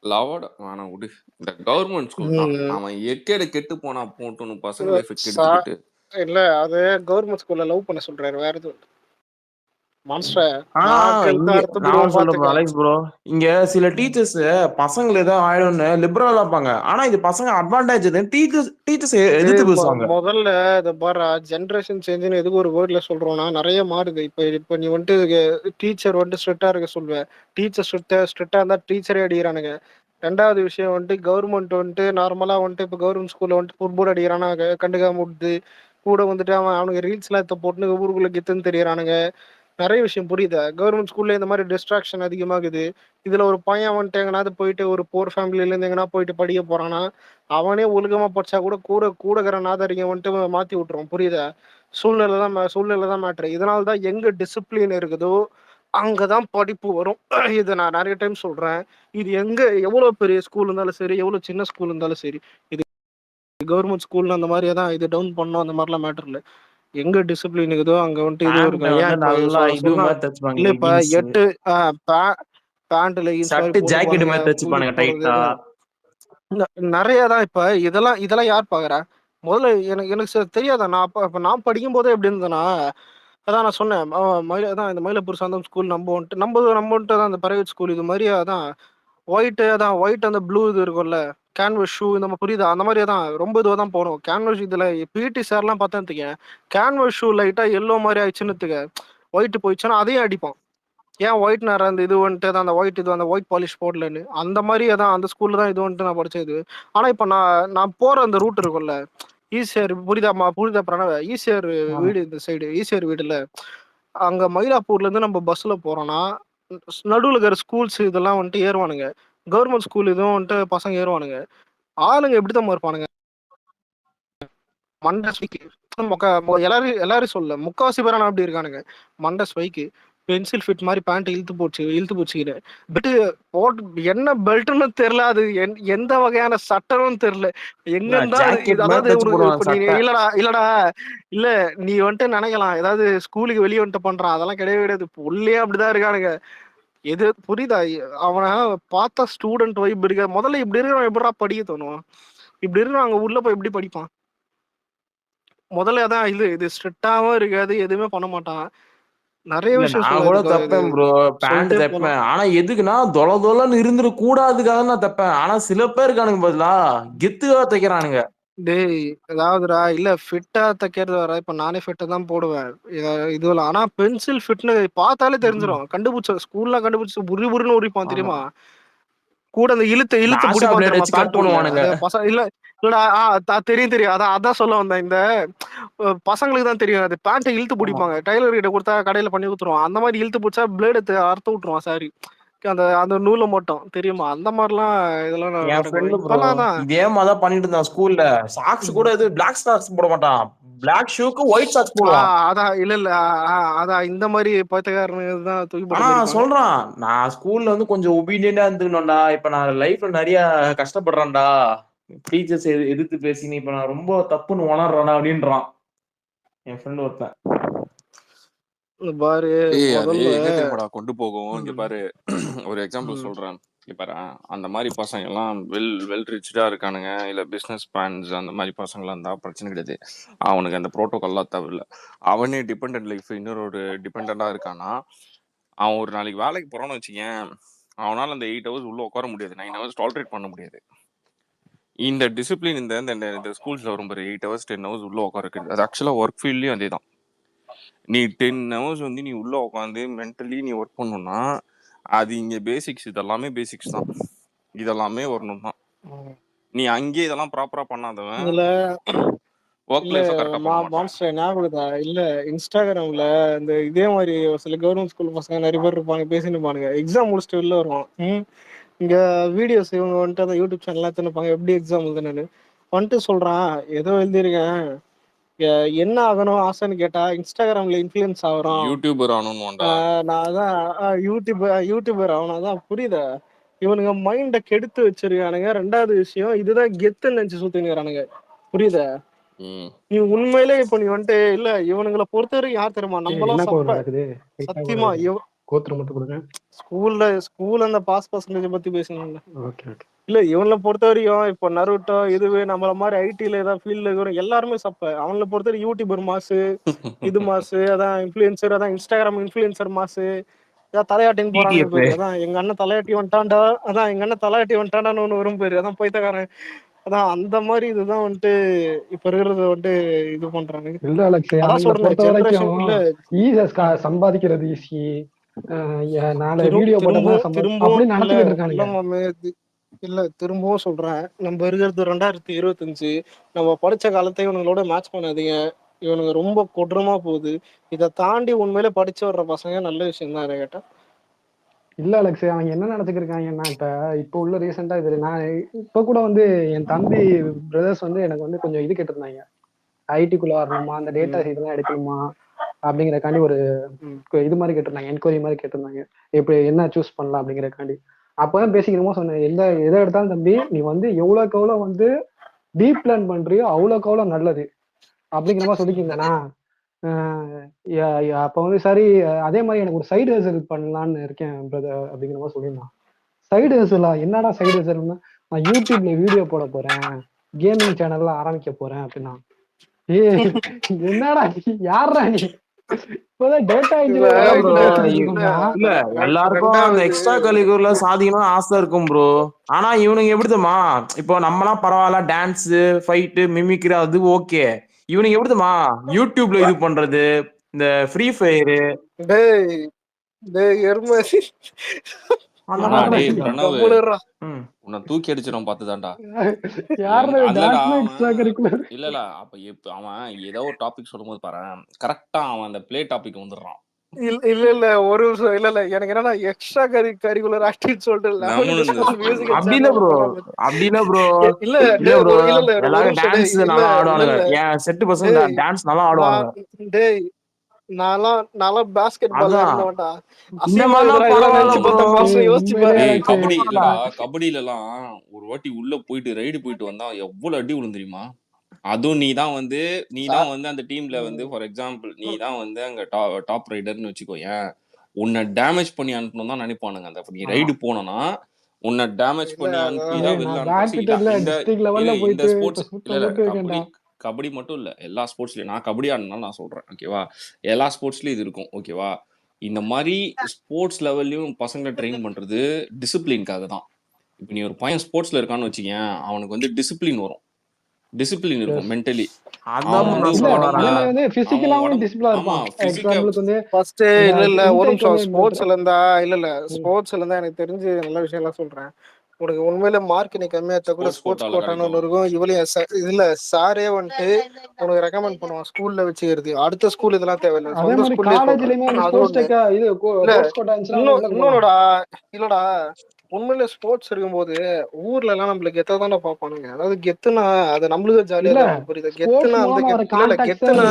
A: லவோட வேணாம் விடு. இந்த கவர்மெண்ட் ஸ்கூல் தான்.
B: ம்.
A: அவன் எக்கேடு கெட்டு போனா போட்டும் பசங்க லைஃப்
B: சா
A: கெடுத்துக்கிட்டு.
B: இல்ல அது கவர்மெண்ட் ஸ்கூல்ல லவ் பண்ண சொல்றாரு, வேற எதுவும் மான்ஸ்டர்.
C: ஆனா
B: நாக்கு
C: இங்க
B: எடுத்து அறுத்து
C: நான்
B: போடுவோம்
C: ஒண்ணு சொல்றேன்
B: பாத்துக்க.
C: Alex bro. இங்க சில
B: ம்.
C: டீச்சர்ஸ் பசங்களை ஏதோ ஆயிடும்னு லிபரலா இருப்பாங்க. ஆனா இது பசங்க அட்வான்டேஜ் டீச்சர்ஸ் டீச்சர்ஸ் எதிர்த்து
B: டேய்
C: பேசுவாங்க.
B: முதல்ல இதை பாரு, ஜென்ரேஷன் சேஞ்சுன்னு எதுக்கு ஒரு வேர்ட்ல சொல்றோம்னா நிறைய மாறுது. இப்போ நீ வந்துட்டு டீச்சர் வந்துட்டு ஸ்ட்ரிக்டா இருக்க சொல்லுவ. டீச்சர் ஸ்ட்ரிக்டா இருந்தா டீச்சரே அடிக்கிறானுங்க. ரெண்டாவது விஷயம் வந்துட்டு கவர்மெண்ட் வந்துட்டு நார்மலா வந்துட்டு இப்போ கவர்மெண்ட் ஸ்கூல்ல வந்துட்டு ஃபுட்போர்ட் அடிக்கிறானா கண்டுக்காம விடுது. கூட வந்துட்டு அவனுக்கு ரீல்ஸ்லாம் எடுத்து போட்டுன்னு ஊருக்குள்ள கெத்துன்னு தெரியறானுங்க. நிறைய விஷயம் புரியுதா? கவர்மெண்ட் ஸ்கூல்ல இந்த மாதிரி டிஸ்ட்ராக்ஷன் அதிகமாகுது. இதுல ஒரு பையன் வந்துட்டு எங்கனாவது போயிட்டு ஒரு போர் ஃபேமிலில இருந்து எங்கன்னா போயிட்டு படிக்க போறானா, அவனே ஒழுக்கமா படிச்சா கூட கூட கூடக்கிற நாதரிங்க வந்துட்டு மாத்தி விட்டுரும். புரியுதா? சூழ்நிலை தான் மேட்ரு. இதனால தான் எங்க டிசிப்ளின் இருக்குதோ அங்கதான் படிப்பு வரும். இதை நான் நிறைய டைம் சொல்றேன். இது எங்க எவ்வளவு பெரிய ஸ்கூல் இருந்தாலும் சரி, எவ்வளவு சின்ன ஸ்கூல் இருந்தாலும் சரி, இது கவர்மெண்ட் ஸ்கூல்ல அந்த மாதிரியே தான். இது டவுன் பண்ணோம் அந்த மாதிரிலாம் மேட்டர் இல்லை. எங்க டிசிப்ளின் இருக்குதோ அங்க வந்துட்டு இதுவும்
C: பேண்ட்டை
B: இருக்கும். ஏன்
C: வந்து
B: இப்போ
C: நல்லா இது
B: சொன்னா
C: மாதிரி தச்சுப்பாங்க,
B: இல்ல இப்ப
C: லெகின்ஸ்
B: 8 பேண்ட் லெகின்ஸ் மாதிரி
C: ஷர்ட் ஜாக்கெட்
B: போட்டுப்பானுங்க,
C: மாதிரி
B: புல்லு
C: தச்சுப்பானுங்க
B: போடுறது.
C: டைட்டா.
B: நிறைய தான். இப்ப இதெல்லாம் யார் பாக்குறா? முதல்ல எனக்கு எனக்கு தெரியாதா? நான் இப்ப நான் படிக்கும் போதே எப்படி இருந்தேன்னா, அதான் நான் சொன்னேன். அதான் இந்த மயிலப்பூர் சாந்தம் ஸ்கூல் நம்ம வந்துட்டு தான் அந்த பிரைவேட் ஸ்கூல் இது மாதிரி அதான் ஒயிட் அந்த ப்ளூ இது இருக்கும்ல, கேன்வஸ் ஷூ இந்த மாதிரி புரியுதா? அந்த மாதிரி தான் ரொம்ப இதுவாக தான் போகணும். கேன்வஸ் இதுல பிடி சார்லாம் பார்த்தேன். கேன்வஸ் ஷூ லைட்டா எல்லோ மாதிரி ஆயிடுச்சுன்னு ஒயிட் போயிடுச்சுன்னா அதையும் அடிப்பான். ஏன் ஒயிட் நேரம் அந்த இது வந்துட்டு தான் அந்த ஒயிட் பாலிஷ் போடலன்னு அந்த மாதிரி தான் அந்த ஸ்கூல்ல தான் இது வந்துட்டு நான் படிச்சது. ஆனா இப்ப நான் போற அந்த ரூட் இருக்கும்ல, ஈசிஆர் புரியுதா பிரணவ? ஈசிஆர்
C: ஆமா.
B: வீடு இந்த சைடு ஈசிஆர் வீடுல அங்க மயிலாப்பூர்ல இருந்து நம்ம பஸ்ல போறோம்னா நடுவுல இருக்கிற ஸ்கூல்ஸ் இதெல்லாம் வந்துட்டு ஏறுவானுங்க. கவர்மெண்ட் ஸ்கூல் இதுவும் வந்துட்டு பசங்க ஏறுவானுங்க. ஆளுங்க எப்படித்தான் இருப்பானுங்க? மண்டை ஸ்பைக்கு எல்லாரும் எல்லாரும் சொல்ல முக்காவாசி பேர் அப்படி இருக்கானுங்க. மண்டை ஸ்பைக்கு, பென்சில் ஃபிட் மாதிரி பேண்ட் இழுத்து போச்சுக்கிறேன். பெட்டு போட்டு என்ன பெல்ட்னு தெரியல. அது எந்த வகையான சட்டம்னு தெரியல. எங்கன்னு அது
C: ஜாக்கெட் மாதிரி
B: அதாவது
C: தச்சு
B: உனக்கு
C: போடுவாங்க
B: இப்ப நீ
C: சட்டை.
B: இல்லடா இல்ல, நீ வந்துட்டு நினைக்கலாம் ஏதாவது ஸ்கூலுக்கு வெளியே வந்துட்டு பண்றான். அதெல்லாம் கிடையவே கிடையாது. உள்ளே அப்படிதான் இருக்கானுங்க. எது புரியுதா? அவனை பார்த்தா ஸ்டூடெண்ட் வைப் இருக்க. முதல்ல இப்படி இருக்கிறவன் எப்படா படிக்க தோணும்? இப்படி இருக்கிறவன் அங்க உள்ள போய் எப்படி படிப்பான்? முதல்ல அதான் இது ஸ்ட்ரிக்டாவும் இருக்காது, எதுவுமே பண்ண மாட்டான். நிறைய
C: இல்ல
B: விஷயம்
C: நான்
B: சொல்லலாம்.
C: கூட
B: இது
C: தப்பேன் ப்ரோ. பேண்ட்
B: சொல்லிட்டே போலாம்.
C: தைப்பேன். ஆனா எதுக்குன்னா தொல தொலன்னு இருந்துட கூடாதுக்காக நான் தைப்பேன். ஆனா சில பேர் இருக்கானுங்க பதிலா கெத்துக்காக தைக்கிறானுங்க.
B: டேய் ஏதாவதுடா இல்ல ஃபிட்டா தைக்கிறது வர. இப்ப நானே ஃபிட்டா தான் போடுவேன். இதுல ஆனா பென்சில் ஃபிட்னு பார்த்தாலே தெரிஞ்சிடும். ஸ்கூல்ல கண்டுபிடிச்சு புரி புரின்னு உரிப்பான்
C: ஆமா.
B: தெரியுமா? கூட அந்த இழுத்து
C: இந்த
B: இழுத்து
C: ஆஷா
B: பிடிப்பான்
C: பிளேட்
B: தெரியுமா?
C: வச்சு கட்
B: பேண்ட் உள்ள
C: பண்ணுவானுங்க.
B: அது பசங்க இல்ல இல்லடா. தெரியும் அதான் சொல்ல வந்தேன். இந்த பசங்களுக்கு தான் தெரியும். அது பேண்ட்டை இழுத்து
C: ஆமா.
B: பிடிப்பாங்க. டைலர் கிட்ட கொடுத்தா கடையில பண்ணி கொடுத்துருவான். அந்த மாதிரி இழுத்து பிடிச்சா பிளேடு அறுத்து விட்டுருவான். சாரி, அந்த அந்த நூலை மட்டும் தெரியுமா? அந்த மாதிரிலாம் இதெல்லாம்
C: என்
B: நடக்கும்
C: ஃப்ரெண்டு ப்ரோ
B: இப்பெல்லாம் தான்.
C: இதே மாதிரி தான் பண்ணிட்டு இருந்தான் ஸ்கூல்ல. சாக்ஸ் கூட இது பிளாக் சாக்ஸ் போட மாட்டான். பிளாக் ஷூக்கு ஒயிட் சாக்ஸ் போடுவான்.
B: அதான் இல்ல இல்ல அதான் இந்த மாதிரி பைத்தியக்காரனுங்க தான் தூக்கி போட்டு
C: ஆனா
B: போயிருப்பாங்க.
C: சொல்றான் நான் ஸ்கூல்ல வந்து கொஞ்சம் ஒபீடியண்டா இருந்துக்கணும்டா. இப்ப நான் லைஃப்ல நிறைய கஷ்டப்படுறேன்டா. டீச்சர்ஸ் எதிர்த்து பேசினு இப்ப நான் ரொம்ப தப்புன்னு உணர்றேன்டா அப்படின்றான் என் ஃப்ரெண்ட் ஒருத்தன்.
B: இந்த பாரு
A: அது
B: முதல்ல.
A: எங்க தெரியுமாடா கொண்டு போகும். இங்க
B: ம்,
A: பாரு, ஒரு எக்ஸாம்பிள்
B: ம்,
A: சொல்றேன். இங்க பாரு, அந்த மாதிரி பசங்க எல்லாம் வெல் ரிச்சா இருக்கானுங்க, இல்ல பிசினஸ் பிளான்ஸ் அந்த மாதிரி பசங்களா இருந்தா பிரச்சனை கிடையாது. அவனுக்கு அந்த ப்ரோட்டோகால்லாம் தேவையில்ல. அவனே டிபெண்டன்ட் லைஃப் இன்னொரு டிபெண்டா இருக்கானா, அவன் ஒரு நாளைக்கு வேலைக்கு போறான்னு வச்சுக்கேன், அவனால அந்த 8 ஹவர்ஸ் உள்ள உட்கார முடியாது, 9 ஹவர்ஸ் டாலரேட் பண்ண முடியாது. இந்த டிசிப்ளின் இந்த ஸ்கூல்ஸ்ல வரும் பாரு, 8 ஹவர்ஸ் 10 ஹவர்ஸ் உள்ள உட்கார வைக்கிறது. அது ஆக்சுவலா ஒர்க் ஃபீல்ட்லயும் அதே தான். நீ 10 ஹவர்ஸ் வந்து நீ உள்ள உட்காந்து மென்டலி நீ ஒர்க் பண்ணணும்னா, அது இங்க பேசிக்ஸ். இதெல்லாமே பேசிக்ஸ் தான். இதெல்லாமே வரணும் தான்.
B: ம்.
A: நீ அங்கேயே இதெல்லாம் ப்ராப்பரா பண்ணாதவன்
B: இதுல
A: ஒர்க்
B: இல்ல
A: லைஃப கரெக்டா பண்ண மாட்டான்.
B: மான்ஸ்டர் ஞாபகம்தா இல்ல? இன்ஸ்டாகிராம்ல இந்த இதே மாதிரி ஒரு சில கவர்மெண்ட் ஸ்கூல் பசங்க நிறைய பேர் இருப்பாங்க, பேசிட்டு இருப்பானுங்க. எக்ஸாம் முடிச்சுட்டு வெளில வருவான். இங்க வீடியோஸ் இவங்க வந்துட்டு அந்த யூடியூப் சேனல்லாம் தின்னுப்பாங்க எப்படி எக்ஸாம் எழுதுனு வந்துட்டு சொல்றான். ஏதோ எழுதிருக்கேன், என்ன ஆகணும் ஆசைன்னு கேட்டா இன்ஸ்டாகிராம்ல இன்ஃபுளுன்ஸ் ஆகுறோம்.
A: யூடியூபர் ஆகணும்னுவான்டா.
B: நான் அதான் யூடியூபர் அவனாதான். புரியுதா? இவனுங்க மைண்ட கெடுத்து வச்சிருக்கானுங்க. ரெண்டாவது விஷயம் இதுதான் கெத்துன்னு நினைச்சு சுத்தினுறானுங்க. புரியுதா?
A: ம்.
B: நீ உண்மையிலே இப்ப நீ வந்துட்டு இல்ல இவனுங்களை பொறுத்தவரைக்கும் யார் தெரியுமா நம்மளாம்
E: என்ன கோவம்
B: சப்ப
E: நடக்குது
B: சத்தியமா
E: கோத்திரம் மட்டும் கொடுங்க.
B: ஸ்கூல் அந்த பாஸ் பர்சன்டேஜ் பத்தி பேசணும்ல.
E: Okay okay.
B: இல்ல இவனை பொறுத்த வரைக்கும் இப்ப நருட்டோ இதுவே நம்மள மாதிரி ஐடில ஏதாவது ஃபீல்ட்ல இருக்கிற எல்லாருமே சப்ப. அவங்கள பொறுத்த வரைக்கும் யூடியூபர் மாசு, இது மாசு, அதான் இன்ஃபுளுசர், அதான் இன்ஸ்டாகிராம் இன்ஃபுளுசர் மாசு, ஏதாவது தலையாட்டின்னு போறாங்க
C: டிடிஎஃப்
B: பேரு. அதான் எங்க அண்ணன் தலையாட்டி வந்துட்டான்டா, அதான் எங்க அண்ணன் தலையாட்டி வந்துட்டாண்டான்னு ஒண்ணு வரும் பேரு. அதான் போய்த்தக்காரன். அதான் அந்த மாதிரி இதுதான் வந்துட்டு இப்ப இருக்கிறத வந்துட்டு இது பண்றாங்க.
E: இல்ல அலெக்ஸ்,
B: அதான்
E: அவங்கள
B: சொல்றேன்
E: பொறுத்த
B: ஜெனரேஷன்
E: வரைக்கும்
B: இல்ல.
E: ஈஸியா சம்பாதிக்கிறது ஈஸி, நாளை வீடியோ
B: திரும்பவும்
E: போட்டோம்னா அப்படின்னு
B: இல்ல
E: நடத்திக்கிட்டு இருக்கானுங்க.
B: மாமே, இல்ல திரும்பவும் சொல்றேன், நம்ம இருக்கிறது 2025. நம்ம படிச்ச காலத்தை இவனுங்களோட மேட்ச் பண்ணாதீங்க. இவனுங்க ரொம்ப கொடூரமா போகுது. இதை தாண்டி உண்மையிலே படிச்சு வர்ற பசங்க நல்ல விஷயம் தான் கேட்டா.
E: இல்ல அலெக்ஸ், அவங்க என்ன நினைச்சுக்கிட்டு இருக்காங்கன்னா, இப்ப உள்ள ரீசெண்டா இது நான் இப்ப கூட வந்து என் தம்பி பிரதர்ஸ் வந்து எனக்கு வந்து கொஞ்சம் இது கேட்டிருந்தாங்க, ஐடிக்குள்ள வரணுமா, அந்த டேட்டா இதெல்லாம் எடுக்கணுமா அப்படிங்கறக்காண்டி ஒரு இது மாதிரி கேட்டிருந்தாங்க, என்கொயரி மாதிரி கேட்டிருந்தாங்க, எப்படி என்ன சூஸ் பண்ணலாம் அப்படிங்கறக்காண்டி. அப்பதான் பேசிக்கிறோமோ சொன்னேன், எதை எடுத்தாலும் தம்பி நீ வந்து எவ்வளவுக்கு எவ்வளவு வந்து டீப் பிளான் பண்றியோ அவ்வளோக்கு அவ்வளோ நல்லது அப்படிங்கிற மாதிரி சொல்லிக்கிருந்தேனா. அப்ப வந்து சரி, அதே மாதிரி எனக்கு ஒரு சைடு ஹசல் பண்ணலான்னு இருக்கேன் பிரதர் அப்படிங்கிற மாதிரி சொல்லியிருந்தான். சைடு ஹசலா? என்னடா சைடு ஹசல்னா, நான் யூடியூப்ல வீடியோ போட போறேன், கேமிங் சேனல்ல ஆரம்பிக்க போறேன் அப்படின்னா. என்னடா யாரா நீ? இப்பதான் டேட்டா
C: இல்ல எல்லாருக்கும் அந்த எக்ஸ்ட்ரா கரிக்குலர்ல சாதிக்கணும்னு ஆசை இருக்கும் ப்ரோ. ஆனா இவனுங்க எப்படிதுமா, இப்போ நம்மலாம் பரவாயில்ல, டான்ஸ், ஃபைட்டு, மிமிக்ரி அது ஓகே. இவனுங்க எப்படிதுமா யூடியூப்ல இது பண்றது, இந்த ஃப்ரீ ஃபயரு,
A: உன்னை தூக்கி அடிச்சிடும் பாத்துதான்டா. இல்ல அப்ப அவன் ஏதோ ஒரு டாபிக் சொல்லும் போது பாரு, கரெக்டா அவன் அந்த பிளே டாபிக் வந்துடுறான்.
B: இல்ல ஒரு நிமிஷம். இல்ல எனக்கு என்னன்னா எக்ஸ்ட்ரா கரிக்குலர் ஆக்டிவிட்டி சொல்லிட்டு
C: அப்படின்னா ப்ரோ
B: இல்ல
C: எல்லாரும் டான்ஸ் நல்லா ஆடுவானுங்க. என் செட்டு பசங்க டான்ஸ் நல்லா ஆடுவானுங்க.
B: டேய் நான்லாம் பாஸ்கெட் பால் ஆடுனவன்டா.
A: கபடியில எல்லாம் ஒரு வாட்டி உள்ள போயிட்டு ரைடு போயிட்டு வந்தா எவ்வளவு அடி விழும் தெரியுமா? அதுவும் நீ தான் வந்து அந்த டீம்ல வந்து ஃபார் எக்ஸாம்பிள் நீ தான் வந்து அங்க டாப் ரைடர்னு வச்சுக்கோயேன். உன்னை டேமேஜ் பண்ணி அனுப்பணும் தான் நினைப்பானுங்க. அந்த நீ ரைடு போனோம்னா உன்னை டேமேஜ் பண்ணி அனுப்பிதான் வெளில அனுப்ப. கபடி மட்டும் இல்ல, எல்லா ஸ்போர்ட்ஸ்லயும். நான் கபடி ஆடினாலும் நான் சொல்றேன் ஓகேவா, எல்லா ஸ்போர்ட்ஸ்லயும் இது இருக்கும் ஓகேவா. இந்த மாதிரி ஸ்போர்ட்ஸ் லெவல்லையும் பசங்களை ட்ரெயின் பண்றது டிசிப்ளின்காக தான். இப்போ நீ ஒரு பையன் ஸ்போர்ட்ஸ்ல இருக்கான்னு வச்சுக்கேன், அவனுக்கு வந்து டிசிப்ளின் வரும், டிசிப்ளின் இருக்கும் மென்டலி.
B: ஸ்போர்ட்ஸ்ல இருந்தா எனக்கு தெரிஞ்சு நல்ல விஷயம் எல்லாம் சொல்றேன். உனக்கு உண்மையில மார்க் நீ கம்மியாத்த கூட ஸ்போர்ட்ஸ் கோட்டான்னு ஒண்ணு இருக்கும். இவளையும் இதுல சாரே வந்துட்டு உனக்கு ரெக்கமெண்ட் பண்ணுவான் ஸ்கூல்ல வச்சுக்கிறது. அடுத்த ஸ்கூல் இதெல்லாம் தேவையில்லை, சொந்த ஸ்கூல்ல. இன்னொன்னுடா இல்லடா, உண்மையில ஸ்போர்ட்ஸ் இருக்கும்போது ஊர்ல எல்லாம் நம்மளுக்கு கெத்த தானே பாப்பானுங்க. அதாவது கெத்துனா அது நம்மளுக்கு ஜாலியா புரியுது. கெத்துனா அந்த கெத்துனா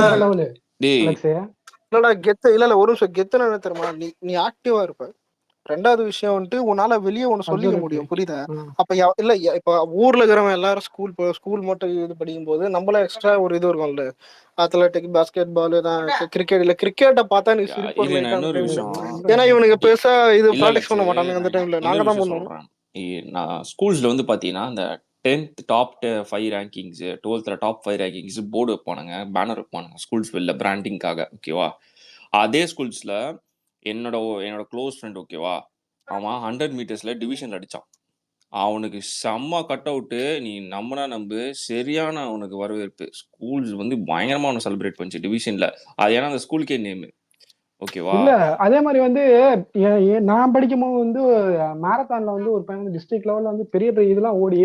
B: இல்லடா கெத்து இல்ல ஒரு நிமிஷம். கெத்துனா என்ன தெரியுமா, நீ ஆக்டிவா இருப்ப. ரெண்டாவது விஷயம் வந்துட்டு உன்னால வெளியே ஒண்ணு சொல்லிக்க முடியும், புரியுதா? அப்ப இல்ல இப்ப ஊர்ல இருக்கிறவங்க எல்லாரும் ஸ்கூல் மட்டும் இது படிக்கும் போது நம்மள எக்ஸ்ட்ரா ஒரு இது இருக்கும்ல, அத்லெட்டிக், பாஸ்கெட் பால், கிரிக்கெட். இல்ல கிரிக்கெட்டை பார்த்தா நீ சிரிப்பு. ஏன்னா இவனுக்கு பெருசா இது ப்ராக்டிஸ் பண்ண மாட்டாங்க அந்த டைம்ல. நாங்க தான் பண்ணுவோம்.
A: நான் ஸ்கூல்ஸ்ல வந்து பாத்தீங்கன்னா இந்த 10th top 5 rankings, 12th top 5 rankings board வைப்பானுங்க, பேனர் வைப்பானுங்க ஸ்கூல்ஸ் வெளில பிராண்டிங்காக ஓகேவா. அதே ஸ்கூல்ஸ்ல என்னோட க்ளோஸ் ஃப்ரெண்ட் ஓகேவா, அவன் 100 மீட்டர்ஸ்ல டிவிஷன் அடிச்சான். அவனுக்கு செம்ம கட் அவுட்டு, நீ நம்பு, சரியான அவனுக்கு வரவேற்பு. ஸ்கூல்ஸ் வந்து பயங்கரமா அவனை செலிப்ரேட் பண்ணிச்சு டிவிஷன்ல. அது ஏன்னா அந்த ஸ்கூலுக்கே நேம் ஓகேவா.
E: இல்ல அதே மாதிரி வந்து நான் படிக்கும் போது வந்து மாரத்தான்ல வந்து ஒரு பையன் டிஸ்ட்ரிக்ட் லெவல்ல வந்து பெரிய பெரிய இதெல்லாம் ஓடி